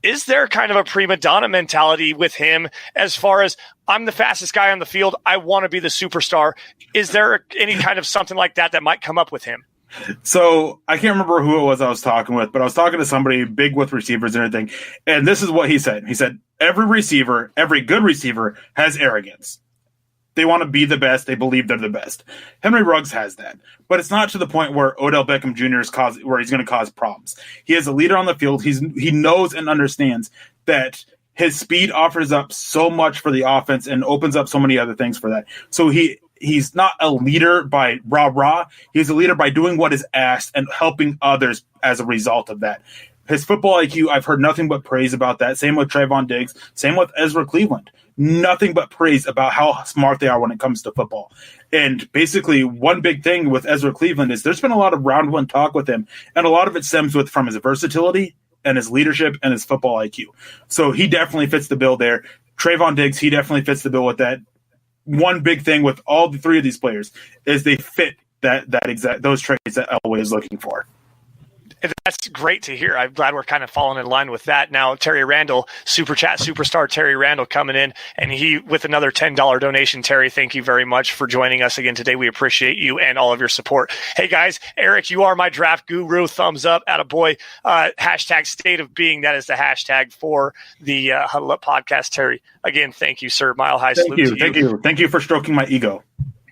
is there kind of a prima donna mentality with him as far as I'm the fastest guy on the field, I want to be the superstar? Is there any kind of something like that might come up with him? So I can't remember who it was I was talking with, but I was talking to somebody big with receivers and everything, and this is what he said. He said, every good receiver has arrogance. They want to be the best. They believe they're the best. Henry Ruggs has that, but it's not to the point where Odell Beckham Jr. where he's going to cause problems. He is a leader on the field. He knows and understands that his speed offers up so much for the offense and opens up so many other things for that. So he's not a leader by rah-rah. He's a leader by doing what is asked and helping others as a result of that. His football IQ, I've heard nothing but praise about that. Same with Trayvon Diggs. Same with Ezra Cleveland. Nothing but praise about how smart they are when it comes to football. And basically, one big thing with Ezra Cleveland is there's been a lot of round one talk with him, and a lot of it stems from his versatility and his leadership and his football IQ. So he definitely fits the bill there. Trayvon Diggs, he definitely fits the bill with that. One big thing with all the three of these players is they fit those traits that Elway is looking for. That's great to hear. I'm glad we're kind of falling in line with that. Now, Terry Randall, super chat superstar Terry Randall coming in, and he with another $10 donation. Terry, thank you very much for joining us again today. We appreciate you and all of your support. Hey guys, Eric, you are my draft guru. Thumbs up, attaboy. Hashtag state of being. That is the hashtag for the Huddle Up podcast. Terry, again, thank you, sir. Mile high salute to you. Thank you for stroking my ego.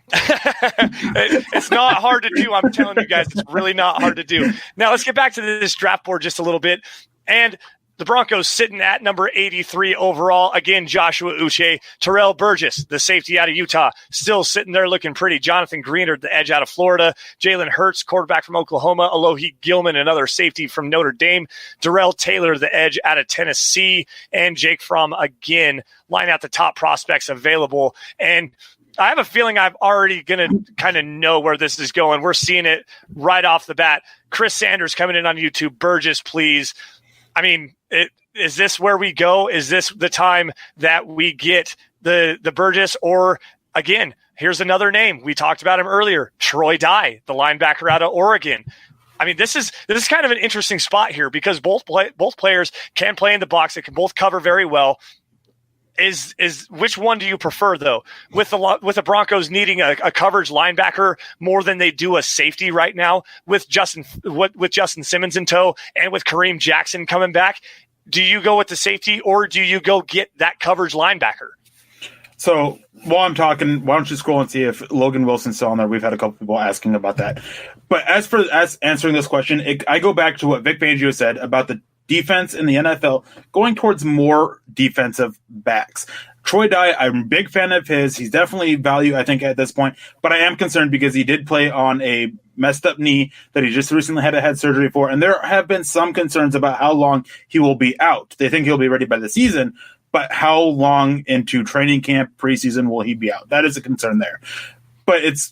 It's not hard to do. I'm telling you guys, it's really not hard to do. Now let's get back to this draft board just a little bit. And the Broncos sitting at number 83 overall. Again, Joshua Uche, Terrell Burgess, the safety out of Utah, still sitting there looking pretty. Jonathan Greenard, the edge out of Florida. Jalen Hurts, quarterback from Oklahoma. Alohi Gilman, another safety from Notre Dame. Darrell Taylor, the edge out of Tennessee. And Jake Fromm, again, line out the top prospects available. And I have a feeling I'm already going to kind of know where this is going. We're seeing it right off the bat. Chris Sanders coming in on YouTube. Burgess, please. I mean, is this where we go? Is this the time that we get the Burgess? Or, again, here's another name. We talked about him earlier. Troy Dye, the linebacker out of Oregon. I mean, this is kind of an interesting spot here because both players can play in the box. They can both cover very well. Is which one do you prefer though? With the Broncos needing a coverage linebacker more than they do a safety right now, with Justin Simmons in tow and with Kareem Jackson coming back, do you go with the safety or do you go get that coverage linebacker? So while I'm talking, why don't you scroll and see if Logan Wilson's still on there? We've had a couple people asking about that. But as answering this question, I go back to what Vic Fangio said about the defense in the NFL going towards more defensive backs. Troy Dye, I'm a big fan of his. He's definitely value, I think, at this point. But I am concerned because he did play on a messed up knee that he just recently had head surgery for. And there have been some concerns about how long he will be out. They think he'll be ready by the season. But how long into training camp, preseason will he be out? That is a concern there. But it's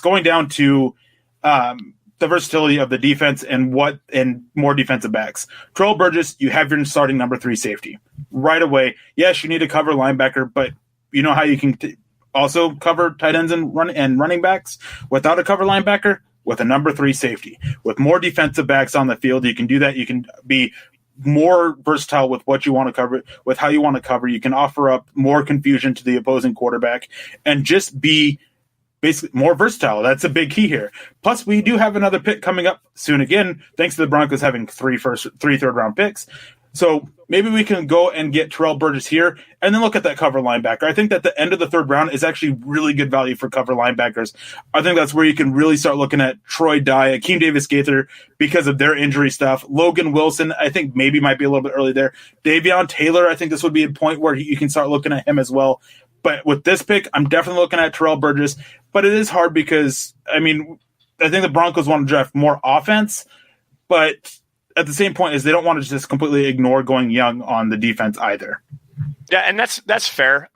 going down to the versatility of the defense and more defensive backs. Terrell Burgess, you have your starting number 3 safety right away. Yes, you need to cover linebacker, but you know how you can also cover tight ends and running backs without a cover linebacker? With a number 3 safety. With more defensive backs on the field, you can do that. You can be more versatile with what you want to cover, with how you want to cover. You can offer up more confusion to the opposing quarterback and just be basically more versatile. That's a big key here. Plus, we do have another pick coming up soon again, thanks to the Broncos having three third-round picks. So maybe we can go and get Terrell Burgess here and then look at that cover linebacker. I think that the end of the third round is actually really good value for cover linebackers. I think that's where you can really start looking at Troy Dye, Akeem Davis-Gaither because of their injury stuff. Logan Wilson, I think maybe might be a little bit early there. Davion Taylor, I think this would be a point where you can start looking at him as well. But with this pick, I'm definitely looking at Terrell Burgess. But it is hard because, I think the Broncos want to draft more offense, but at the same point is they don't want to just completely ignore going young on the defense either. Yeah, and that's fair.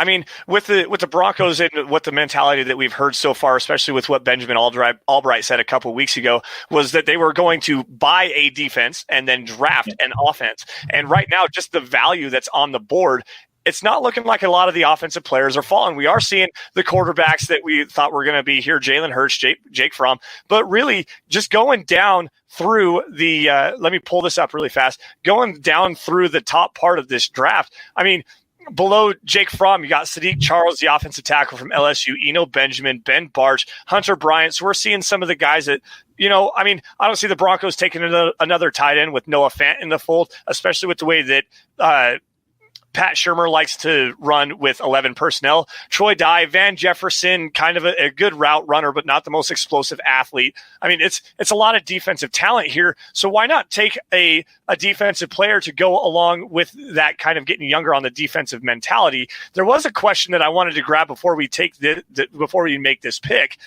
With the Broncos and what the mentality that we've heard so far, especially with what Benjamin Albright said a couple of weeks ago, was that they were going to buy a defense and then draft an offense. And right now, just the value that's on the board, it's not looking like a lot of the offensive players are falling. We are seeing the quarterbacks that we thought were going to be here, Jalen Hurts, Jake Fromm, but really just going down through the let me pull this up really fast, going down through the top part of this draft. Below Jake Fromm, you got Sadiq Charles, the offensive tackle from LSU, Eno Benjamin, Ben Barch, Hunter Bryant. So we're seeing some of the guys that, I don't see the Broncos taking another tight end with Noah Fant in the fold, especially with the way that Pat Shurmur likes to run with 11 personnel. Troy Dye, Van Jefferson, kind of a good route runner, but not the most explosive athlete. It's a lot of defensive talent here. So why not take a defensive player to go along with that kind of getting younger on the defensive mentality? There was a question that I wanted to grab before we take before we make this pick.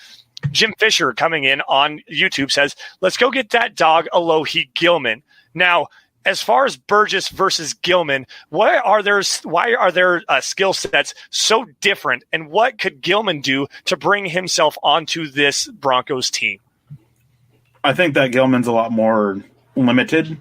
Jim Fisher coming in on YouTube says, let's go get that dog Alohi Gilman. Now, as far as Burgess versus Gilman, why are their skill sets so different, and what could Gilman do to bring himself onto this Broncos team? I think that Gilman's a lot more limited.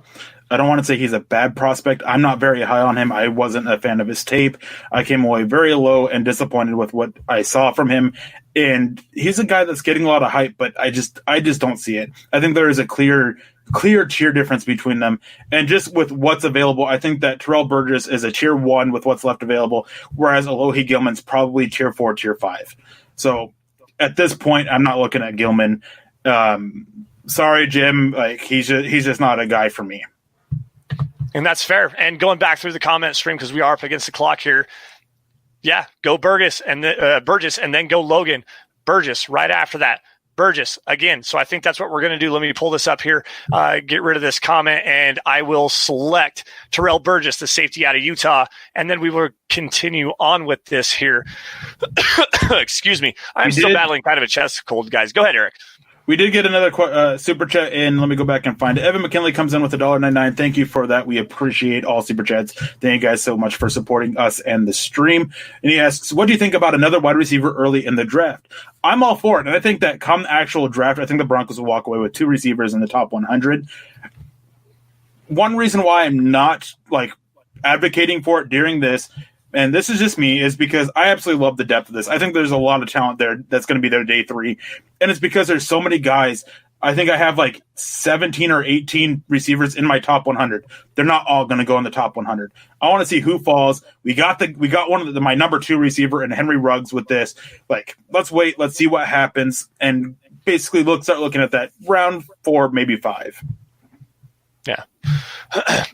I don't want to say he's a bad prospect. I'm not very high on him. I wasn't a fan of his tape. I came away very low and disappointed with what I saw from him. And he's a guy that's getting a lot of hype, but I just don't see it. I think there is a clear tier difference between them. And just with what's available, I think that Terrell Burgess is a tier 1 with what's left available, whereas Alohi Gilman's probably tier 4, tier 5. So at this point, I'm not looking at Gilman. Sorry, Jim. He's just not a guy for me. And that's fair. And going back through the comment stream, because we are up against the clock here, yeah, go Burgess and then go Logan. Burgess right after that. Burgess again. So I think that's what we're going to do. Let me pull this up here, get rid of this comment, and I will select Terrell Burgess, the safety out of Utah, and then we will continue on with this here. Excuse me. I'm still battling kind of a chest cold, guys. Go ahead, Eric. We did get another super chat in. Let me go back and find it. Evan McKinley comes in with $1.99. Thank you for that. We appreciate all super chats. Thank you guys so much for supporting us and the stream. And he asks, what do you think about another wide receiver early in the draft? I'm all for it. And I think that come actual draft, I think the Broncos will walk away with 2 receivers in the top 100. One reason why I'm not advocating for it during this, and this is just me, is because I absolutely love the depth of this. I think there's a lot of talent there that's going to be there day 3. And it's because there's so many guys. I think I have 17 or 18 receivers in my top 100. They're not all going to go in the top 100. I want to see who falls. We got one of my number 2 receiver and Henry Ruggs with this. Let's wait. Let's see what happens. And basically start looking at that round 4, maybe 5. Yeah.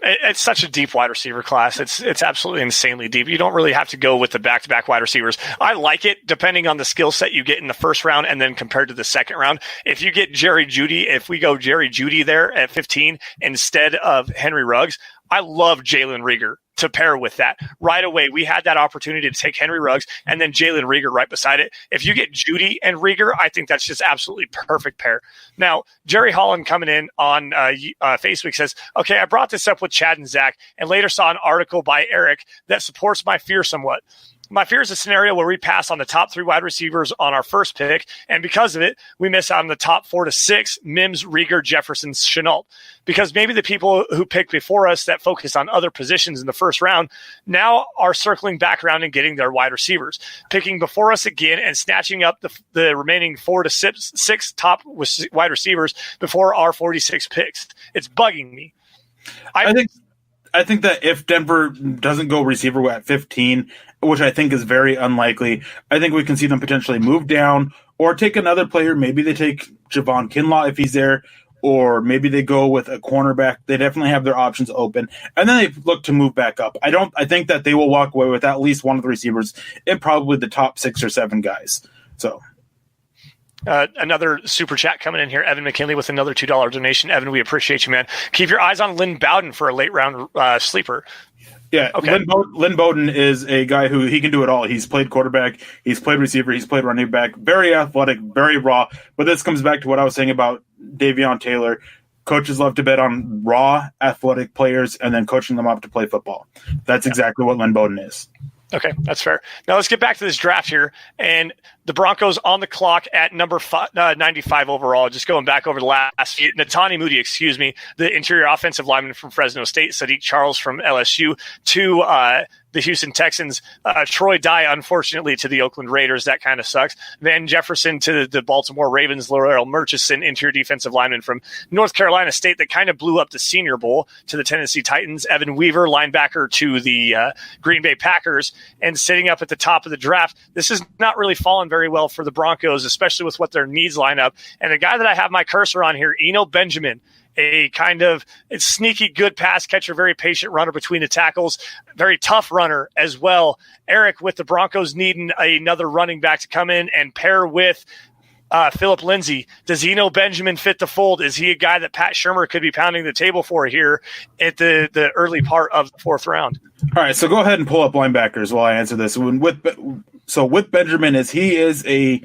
It's such a deep wide receiver class. It's absolutely insanely deep. You don't really have to go with the back-to-back wide receivers. I like it depending on the skill set you get in the first round and then compared to the second round. If you get if we go Jerry Jeudy there at 15 instead of Henry Ruggs, I love Jalen Reagor to pair with that. Right away, we had that opportunity to take Henry Ruggs and then Jalen Reagor right beside it. If you get Jeudy and Reagor, I think that's just absolutely perfect pair. Now, Jerry Holland coming in on Facebook says, okay, I brought this up with Chad and Zach and later saw an article by Erick that supports my fear somewhat. My fear is a scenario where we pass on the top 3 wide receivers on our first pick, and because of it, we miss out on the top 4 to 6, Mims, Reagor, Jefferson, Shenault. Because maybe the people who picked before us that focused on other positions in the first round now are circling back around and getting their wide receivers, picking before us again and snatching up the remaining 4 to 6 top wide receivers before our 46 picks. It's bugging me. I think that if Denver doesn't go receiver at 15, which I think is very unlikely, I think we can see them potentially move down or take another player. Maybe they take Javon Kinlaw if he's there, or maybe they go with a cornerback. They definitely have their options open, and then they look to move back up. I think that they will walk away with at least one of the receivers and probably the top 6 or 7 guys. So. Another super chat coming in here. Evan McKinley with another $2 donation. Evan, we appreciate you, man. Keep your eyes on Lynn Bowden for a late round sleeper. Yeah, okay. Lynn Bowden is a guy who he can do it all. He's played quarterback, he's played receiver, he's played running back. Very athletic, very raw. But this comes back to what I was saying about Davion Taylor. Coaches love to bet on raw, athletic players and then coaching them up to play football. That's exactly what Lynn Bowden is. Okay, that's fair. Now let's get back to this draft here. And the Broncos on the clock at number 95 overall. Just going back over the last few. Natani Moody, the interior offensive lineman from Fresno State, Sadiq Charles from LSU, to the Houston Texans, Troy Dye, unfortunately, to the Oakland Raiders. That kind of sucks. Van Jefferson to the Baltimore Ravens, Laurel Murchison, interior defensive lineman from North Carolina State that kind of blew up the Senior Bowl, to the Tennessee Titans. Evan Weaver, linebacker, to the Green Bay Packers. And sitting up at the top of the draft, this is not really fallen very well for the Broncos, especially with what their needs line up. And the guy that I have my cursor on here, Eno Benjamin, a kind of sneaky good pass catcher, very patient runner between the tackles, very tough runner as well. Eric, with the Broncos needing another running back to come in and pair with Philip Lindsay, does Eno Benjamin fit the fold? Is he a guy that Pat Shurmur could be pounding the table for here at the early part of the 4th round? All right, so go ahead and pull up linebackers while I answer this. With Benjamin, he is a,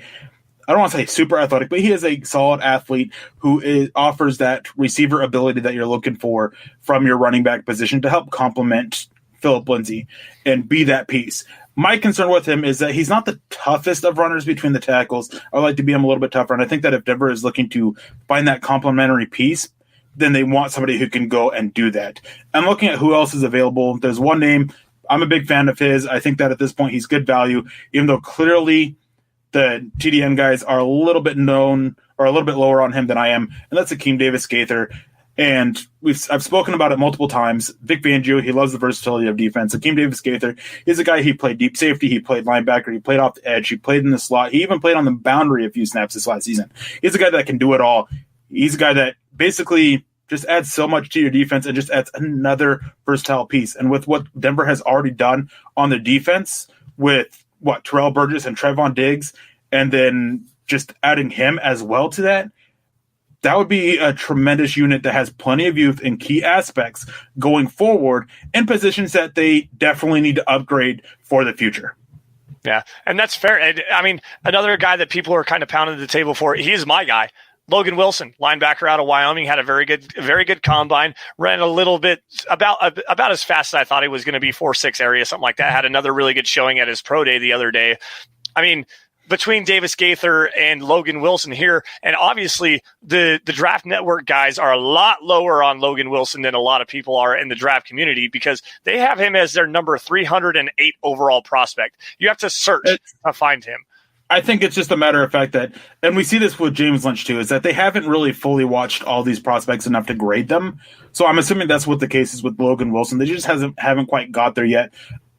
I don't want to say super athletic, but he is a solid athlete who offers that receiver ability that you're looking for from your running back position to help complement Philip Lindsay and be that piece. My concern with him is that he's not the toughest of runners between the tackles. I'd like to be him a little bit tougher, and I think that if Denver is looking to find that complementary piece, then they want somebody who can go and do that. I'm looking at who else is available. There's one name. I'm a big fan of his. I think that at this point he's good value, even though clearly the TDN guys are a little bit known or a little bit lower on him than I am, and that's Akeem Davis-Gaither. And I've spoken about it multiple times. Vic Fangio, he loves the versatility of defense. Akeem Davis-Gaither is a guy, he played deep safety, he played linebacker, he played off the edge, he played in the slot, he even played on the boundary a few snaps this last season. He's a guy that can do it all. He's a guy that basically just adds so much to your defense and just adds another versatile piece. And with what Denver has already done on the defense with Terrell Burgess and Trevon Diggs, and then just adding him as well to that, that would be a tremendous unit that has plenty of youth in key aspects going forward in positions that they definitely need to upgrade for the future. Yeah, and that's fair. I mean, another guy that people are kind of pounding the table for, he's my guy. Logan Wilson, linebacker out of Wyoming, had a very good combine, ran a little bit about as fast as I thought he was going to be, 4.6 area, something like that. Had another really good showing at his pro day the other day. I mean, between Davis-Gaither and Logan Wilson here, and obviously the Draft Network guys are a lot lower on Logan Wilson than a lot of people are in the draft community because they have him as their number 308 overall prospect. You have to search to find him. I think it's just a matter of fact that, and we see this with James Lynch too, is that they haven't really fully watched all these prospects enough to grade them. So I'm assuming that's what the case is with Logan Wilson. They just haven't quite got there yet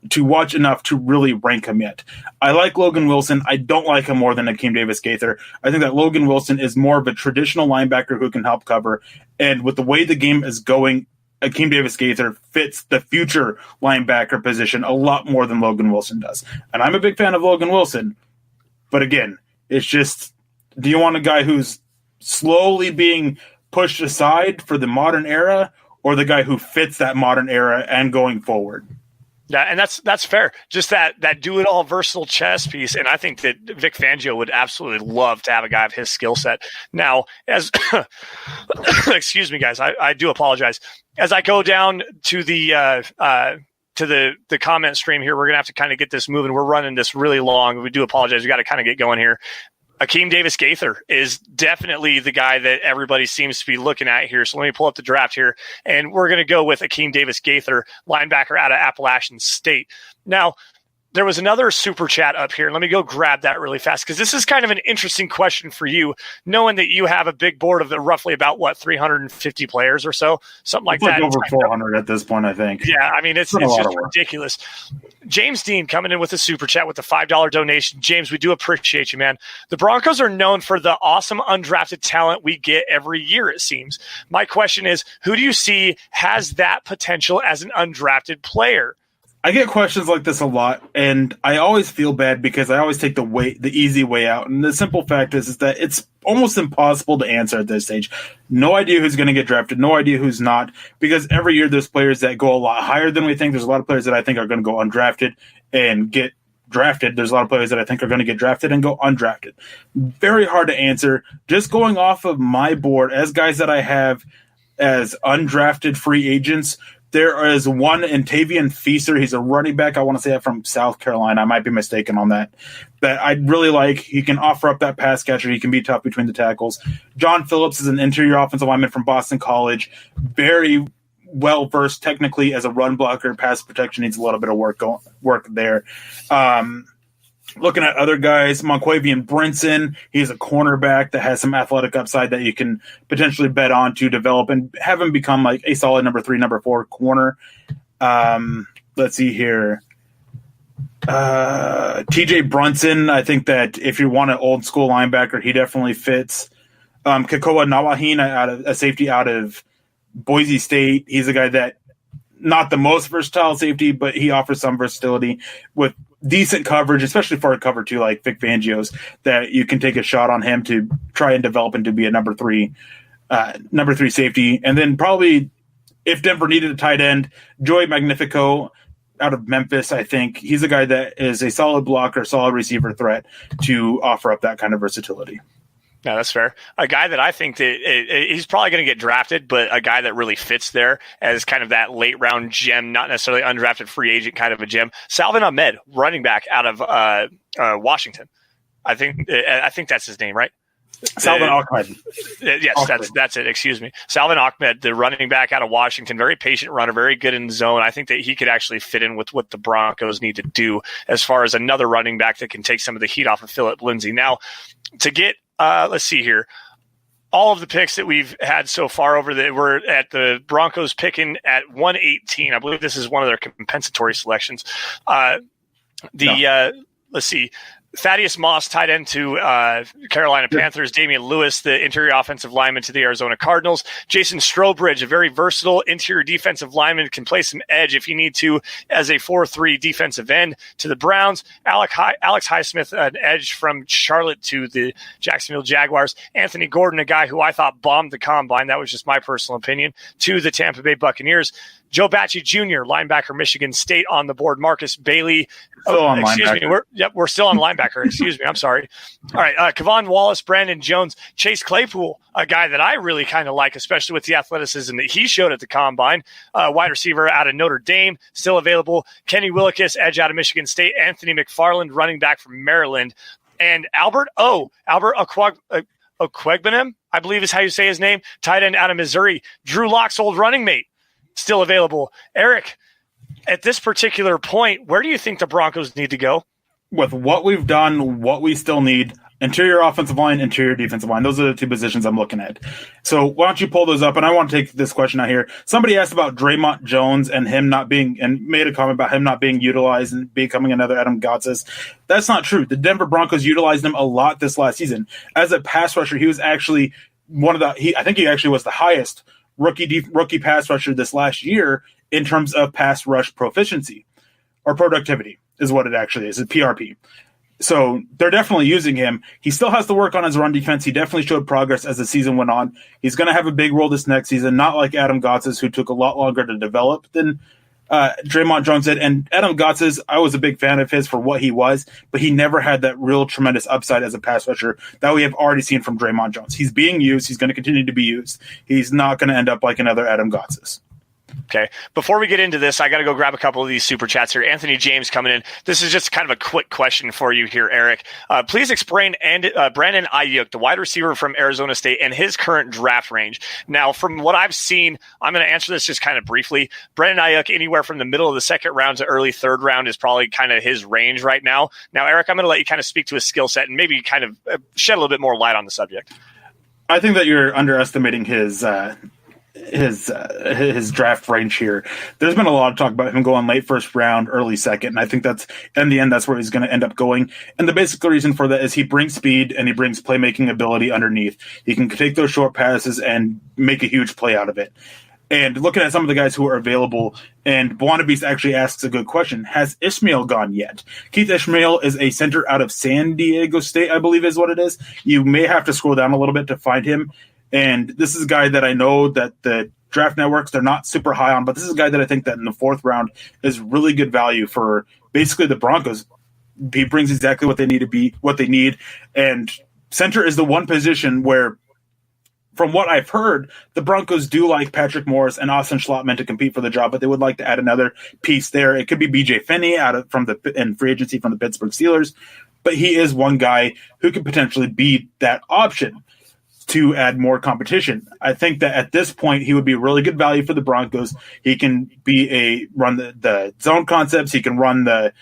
to watch enough to really rank him yet. I like Logan Wilson. I don't like him more than Akeem Davis-Gaither. I think that Logan Wilson is more of a traditional linebacker who can help cover. And with the way the game is going, Akeem Davis-Gaither fits the future linebacker position a lot more than Logan Wilson does. And I'm a big fan of Logan Wilson. But again, it's just, do you want a guy who's slowly being pushed aside for the modern era, or the guy who fits that modern era and going forward? Yeah, and that's fair. Just that do-it-all versatile chess piece, and I think that Vic Fangio would absolutely love to have a guy of his skill set. Now, as excuse me, guys, I do apologize. As I go down to the comment stream here, we're going to have to kind of get this moving. We're running this really long. We do apologize. We got to kind of get going here. Akeem Davis-Gaither is definitely the guy that everybody seems to be looking at here. So let me pull up the draft here, and we're going to go with Akeem Davis-Gaither, linebacker out of Appalachian State. Now, there was another super chat up here. Let me go grab that really fast because this is kind of an interesting question for you, knowing that you have a big board of roughly about 350 players or so, something like that. Over 400 at this point, I think. Yeah, I mean it's just ridiculous. James Dean coming in with a super chat with a $5 donation. James, we do appreciate you, man. The Broncos are known for the awesome undrafted talent we get every year, it seems. My question is, who do you see has that potential as an undrafted player? I get questions like this a lot, and I always feel bad because I always take the easy way out. And the simple fact is that it's almost impossible to answer at this stage. No idea who's going to get drafted, no idea who's not, because every year there's players that go a lot higher than we think. There's a lot of players that I think are going to go undrafted and get drafted. There's a lot of players that I think are going to get drafted and go undrafted. Very hard to answer. Just going off of my board as guys that I have as undrafted free agents, there is one in Tavian Feaster. He's a running back. I want to say that from South Carolina. I might be mistaken on that. But I really like. He can offer up that pass catcher. He can be tough between the tackles. John Phillips is an interior offensive lineman from Boston College. Very well versed technically as a run blocker. Pass protection needs a little bit of work there. Looking at other guys, Monquavian Brinson, he's a cornerback that has some athletic upside that you can potentially bet on to develop and have him become like a solid number 3, number 4 corner. Let's see here. TJ Brunson, I think that if you want an old school linebacker, he definitely fits. Kekoa Nawahin, a safety out of Boise State. He's a guy that not the most versatile safety, but he offers some versatility with decent coverage, especially for a cover 2 like Vic Fangio's, that you can take a shot on him to try and develop him to be a number 3 safety. And then probably if Denver needed a tight end, Joey Magnifico out of Memphis, I think he's a guy that is a solid blocker, solid receiver threat to offer up that kind of versatility. No, that's fair. A guy that I think that he's probably going to get drafted, but a guy that really fits there as kind of that late round gem, not necessarily undrafted free agent kind of a gem. Salvin Ahmed, running back out of Washington. I think that's his name, right? Salvin Ahmed. Yes, that's it. Excuse me. Salvin Ahmed, the running back out of Washington, very patient runner, very good in the zone. I think that he could actually fit in with what the Broncos need to do as far as another running back that can take some of the heat off of Phillip Lindsay. Now, to get let's see here. All of the picks that we've had so far we're at the Broncos picking at 118. I believe this is one of their compensatory selections. Let's see. Thaddeus Moss, tight end to Carolina Panthers. Damian Lewis, the interior offensive lineman to the Arizona Cardinals. Jason Strobridge, a very versatile interior defensive lineman, can play some edge if you need to as a 4-3 defensive end to the Browns. Alex Highsmith, an edge from Charlotte to the Jacksonville Jaguars. Anthony Gordon, a guy who I thought bombed the combine. That was just my personal opinion, to the Tampa Bay Buccaneers. Joe Bacci Jr., linebacker, Michigan State on the board. Marcus Bailey. We're still on linebacker. Excuse me. I'm sorry. All right. Kevon Wallace, Brandon Jones, Chase Claypool, a guy that I really kind of like, especially with the athleticism that he showed at the combine. Wide receiver out of Notre Dame, still available. Kenny Willekes, edge out of Michigan State. Anthony McFarland, running back from Maryland. And Albert Okwegbenem, I believe is how you say his name, tight end out of Missouri. Drew Lock's old running mate, still available. Eric, at this particular point, where do you think the Broncos need to go? With what we've done, what we still need, interior offensive line, interior defensive line. Those are the 2 positions I'm looking at. So why don't you pull those up? And I want to take this question out here. Somebody asked about Draymond Jones and him not being, and made a comment about him not being utilized and becoming another Adam Gotsis. That's not true. The Denver Broncos utilized him a lot this last season. As a pass rusher, he was actually I think he actually was the highest rookie pass rusher this last year in terms of pass rush proficiency or productivity is what it actually is. It's PRP. So they're definitely using him. He still has to work on his run defense. He definitely showed progress as the season went on. He's going to have a big role this next season, not like Adam Gotsis, who took a lot longer to develop than Draymond Jones did. And Adam Gotsis, I was a big fan of his for what he was, but he never had that real tremendous upside as a pass rusher that we have already seen from Draymond Jones. He's being used. He's going to continue to be used. He's not going to end up like another Adam Gotsis. Okay. Before we get into this, I got to go grab a couple of these super chats here. Anthony James coming in. This is just kind of a quick question for you here, Eric. Please explain Brandon Ayuk, the wide receiver from Arizona State, and his current draft range. Now, from what I've seen, I'm going to answer this just kind of briefly. Brandon Ayuk, anywhere from the middle of the second round to early third round is probably kind of his range right now. Now, Eric, I'm going to let you kind of speak to his skill set and maybe kind of shed a little bit more light on the subject. I think that you're underestimating his his draft range here. There's been a lot of talk about him going late first round, early second, and I think that's in the end that's where he's going to end up going. And the basic reason for that is he brings speed and he brings playmaking ability underneath. He can take those short passes and make a huge play out of it. And looking at some of the guys who are available, and Beast actually asks a good question. Has Ishmael gone yet? Keith Ishmael is a center out of San Diego State, I believe is what it is. You may have to scroll down a little bit to find him. And this is a guy that I know that the draft networks, they're not super high on, but this is a guy that I think that in the fourth round is really good value for basically the Broncos. He brings exactly what they need. And center is the one position where, from what I've heard, the Broncos do like Patrick Morris and Austin Schlottman to compete for the job, but they would like to add another piece there. It could be BJ Finney in free agency from the Pittsburgh Steelers, but he is one guy who could potentially be that option to add more competition. I think that at this point, he would be a really good value for the Broncos. He can run the zone concepts. He can run the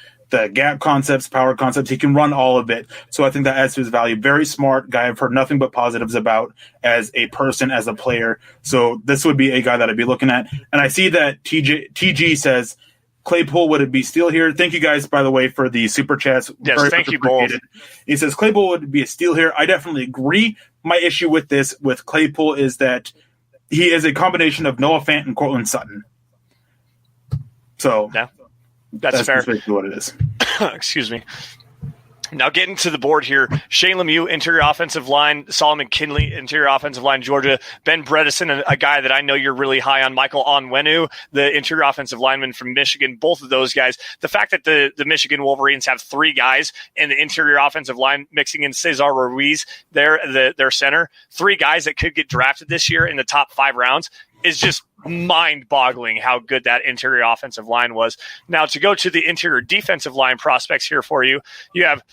gap concepts, power concepts. He can run all of it. So I think that adds to his value. Very smart guy. I've heard nothing but positives about as a person, as a player. So this would be a guy that I'd be looking at. And I see that TG says, Claypool, would it be steal here? Thank you guys, by the way, for the super chats. Yes, Very thank you both. He says Claypool would be a steal here. I definitely agree. My issue with Claypool is that he is a combination of Noah Fant and Cortland Sutton. So yeah, that's fair. Basically what it is. Excuse me. Now getting to the board here, Shane Lemieux, interior offensive line, Solomon Kinley, interior offensive line, Georgia, Ben Bredesen, a guy that I know you're really high on, Michael Onwenu, the interior offensive lineman from Michigan, both of those guys. The fact that the Michigan Wolverines have three guys in the interior offensive line, mixing in Cesar Ruiz, their center, three guys that could get drafted this year in the top 5 rounds, is just mind-boggling how good that interior offensive line was. Now, to go to the interior defensive line prospects here for you, you have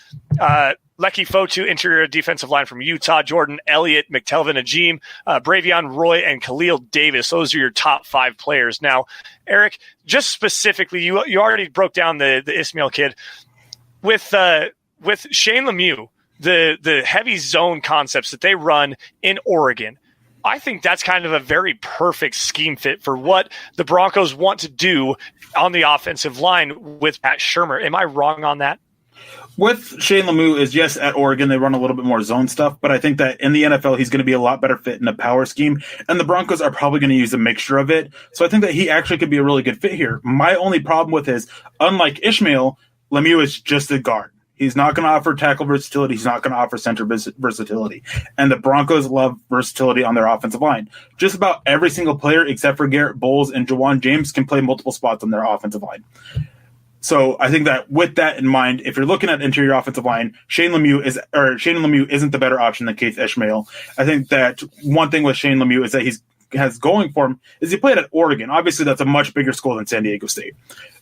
Lecky Fotu, interior defensive line from Utah, Jordan Elliott, McTelvin Ajim, Bravion Roy, and Khalil Davis. Those are your top 5 players. Now, Eric, just specifically, you already broke down the Ishmael kid. With Shane Lemieux, the heavy zone concepts that they run in Oregon, I think that's kind of a very perfect scheme fit for what the Broncos want to do on the offensive line with Pat Shurmur. Am I wrong on that? With Shane Lemieux is, yes, at Oregon, they run a little bit more zone stuff, but I think that in the NFL, he's going to be a lot better fit in a power scheme, and the Broncos are probably going to use a mixture of it. So I think that he actually could be a really good fit here. My only problem with is, unlike Ishmael, Lemieux is just a guard. He's not going to offer tackle versatility. He's not going to offer center versatility. And the Broncos love versatility on their offensive line. Just about every single player except for Garrett Bowles and Jawan James can play multiple spots on their offensive line. So I think that with that in mind, if you're looking at interior offensive line, Shane Lemieux isn't the better option than Keith Ishmael. I think that one thing with Shane Lemieux is that has going for him is he played at Oregon. Obviously, that's a much bigger school than San Diego State.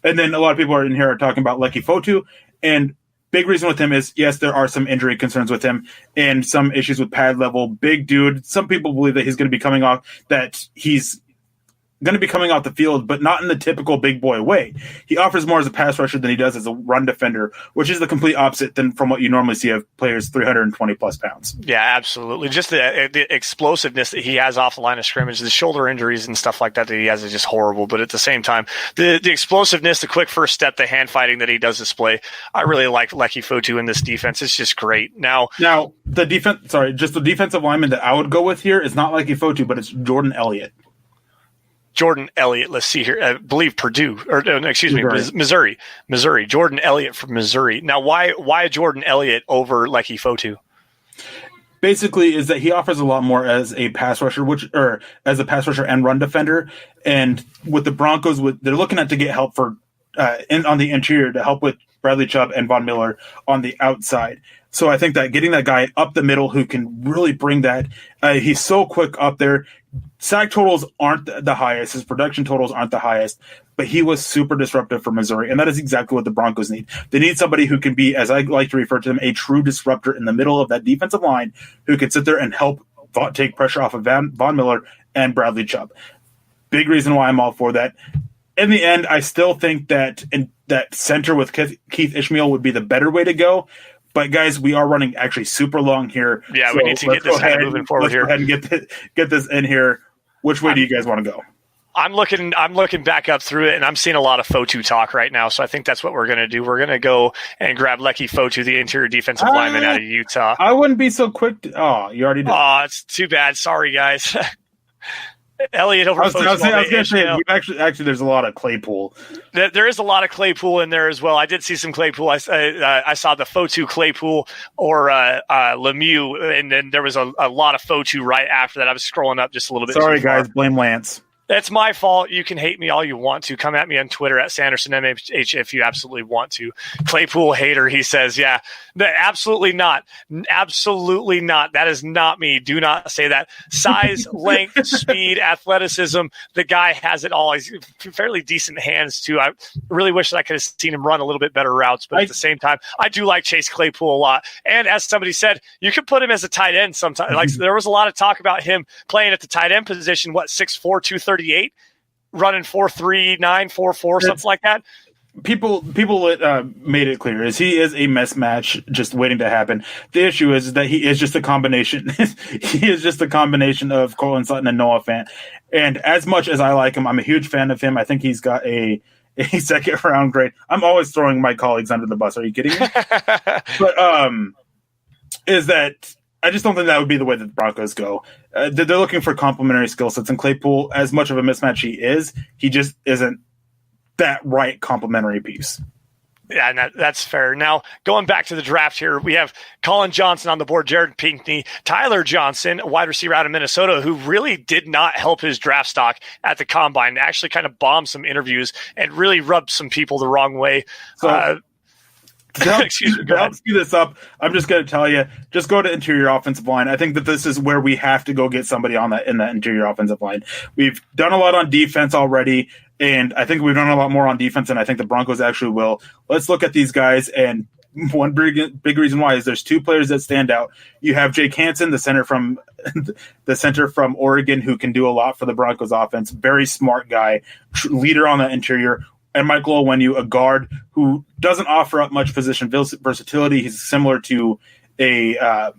And then a lot of people are in here are talking about Lecky Fotu, and big reason with him is, yes, there are some injury concerns with him and some issues with pad level. Big dude. Some people believe that he's going to be coming off the field, but not in the typical big boy way. He offers more as a pass rusher than he does as a run defender, which is the complete opposite than from what you normally see of players 320 plus pounds. Yeah, absolutely. Just the explosiveness that he has off the line of scrimmage, the shoulder injuries and stuff like that he has is just horrible. But at the same time, the explosiveness, the quick first step, the hand fighting that he does display, I really like Lecky Fotu in this defense. It's just great. Now the defensive lineman that I would go with here is not Lecky Fotu, but it's Jordan Elliott. Jordan Elliott, let's see here. I believe Missouri. Missouri. Jordan Elliott from Missouri. Now, why Jordan Elliott over Lecky Fotu? Basically, is that he offers a lot more as a pass rusher, and run defender. And with the Broncos, they're looking at to get help for on the interior to help with Bradley Chubb and Von Miller on the outside. So I think that getting that guy up the middle who can really bring that, he's so quick up there. Sack totals aren't the highest. His production totals aren't the highest, but he was super disruptive for Missouri, and that is exactly what the Broncos need. They need somebody who can be, as I like to refer to them, a true disruptor in the middle of that defensive line who can sit there and help take pressure off of Von Miller and Bradley Chubb. Big reason why I'm all for that. In the end, I still think that that center with Keith Ishmael would be the better way to go. But guys, we are running actually super long here. Yeah, so we need to get this moving forward here. Let's go ahead and get this in here. Which way do you guys want to go? I'm looking back up through it, and I'm seeing a lot of Fotu talk right now. So I think that's what we're going to do. We're going to go and grab Lecky Fotu, the interior defensive lineman out of Utah. I wouldn't be so quick. You already did. Oh, it's too bad. Sorry, guys. Elliot over Fotu. I was going to say, actually, there's a lot of Claypool. There is a lot of Claypool in there as well. I did see some Claypool. I saw the Fotu, Claypool, or Lemieux, and then there was a lot of Fotu right after that. I was scrolling up just a little bit. Sorry, guys. Blame Lance. That's my fault. You can hate me all you want to. Come at me on Twitter at Sanderson MH if you absolutely want to. Claypool hater, he says. Yeah, absolutely not. Absolutely not. That is not me. Do not say that. Size, length, speed, athleticism. The guy has it all. He's fairly decent hands, too. I really wish that I could have seen him run a little bit better routes, but at the same time, I do like Chase Claypool a lot. And as somebody said, you could put him as a tight end sometimes. Like there was a lot of talk about him playing at the tight end position, 6'4", 238, running 4.39, 4.4, something like that. People made it clear is he is a mismatch just waiting to happen. The issue is that he is just a combination. He is just a combination of Courtland Sutton and Noah Fant. And as much as I like him, I'm a huge fan of him. I think he's got a second round grade. I'm always throwing my colleagues under the bus. Are you kidding me? But is that I just don't think that would be the way that the Broncos go. They're looking for complementary skill sets, and Claypool, as much of a mismatch he just isn't that right complementary piece. Yeah, and that's fair. Now, going back to the draft here, we have Colin Johnson on the board, Jared Pinkney, Tyler Johnson, a wide receiver out of Minnesota, who really did not help his draft stock at the Combine. Actually kind of bombed some interviews and really rubbed some people the wrong way. So, excuse me, to speed this up, I'm just going to tell you, just go to interior offensive line. I think that this is where we have to go get somebody in that interior offensive line. We've done a lot on defense already, and I think we've done a lot more on defense, and I think the Broncos actually will. Let's look at these guys, and one big reason why is there's two players that stand out. You have Jake Hansen, the center from Oregon, who can do a lot for the Broncos offense. Very smart guy, leader on the interior. And Michael Onwenu, a guard who doesn't offer up much position versatility. He's similar to a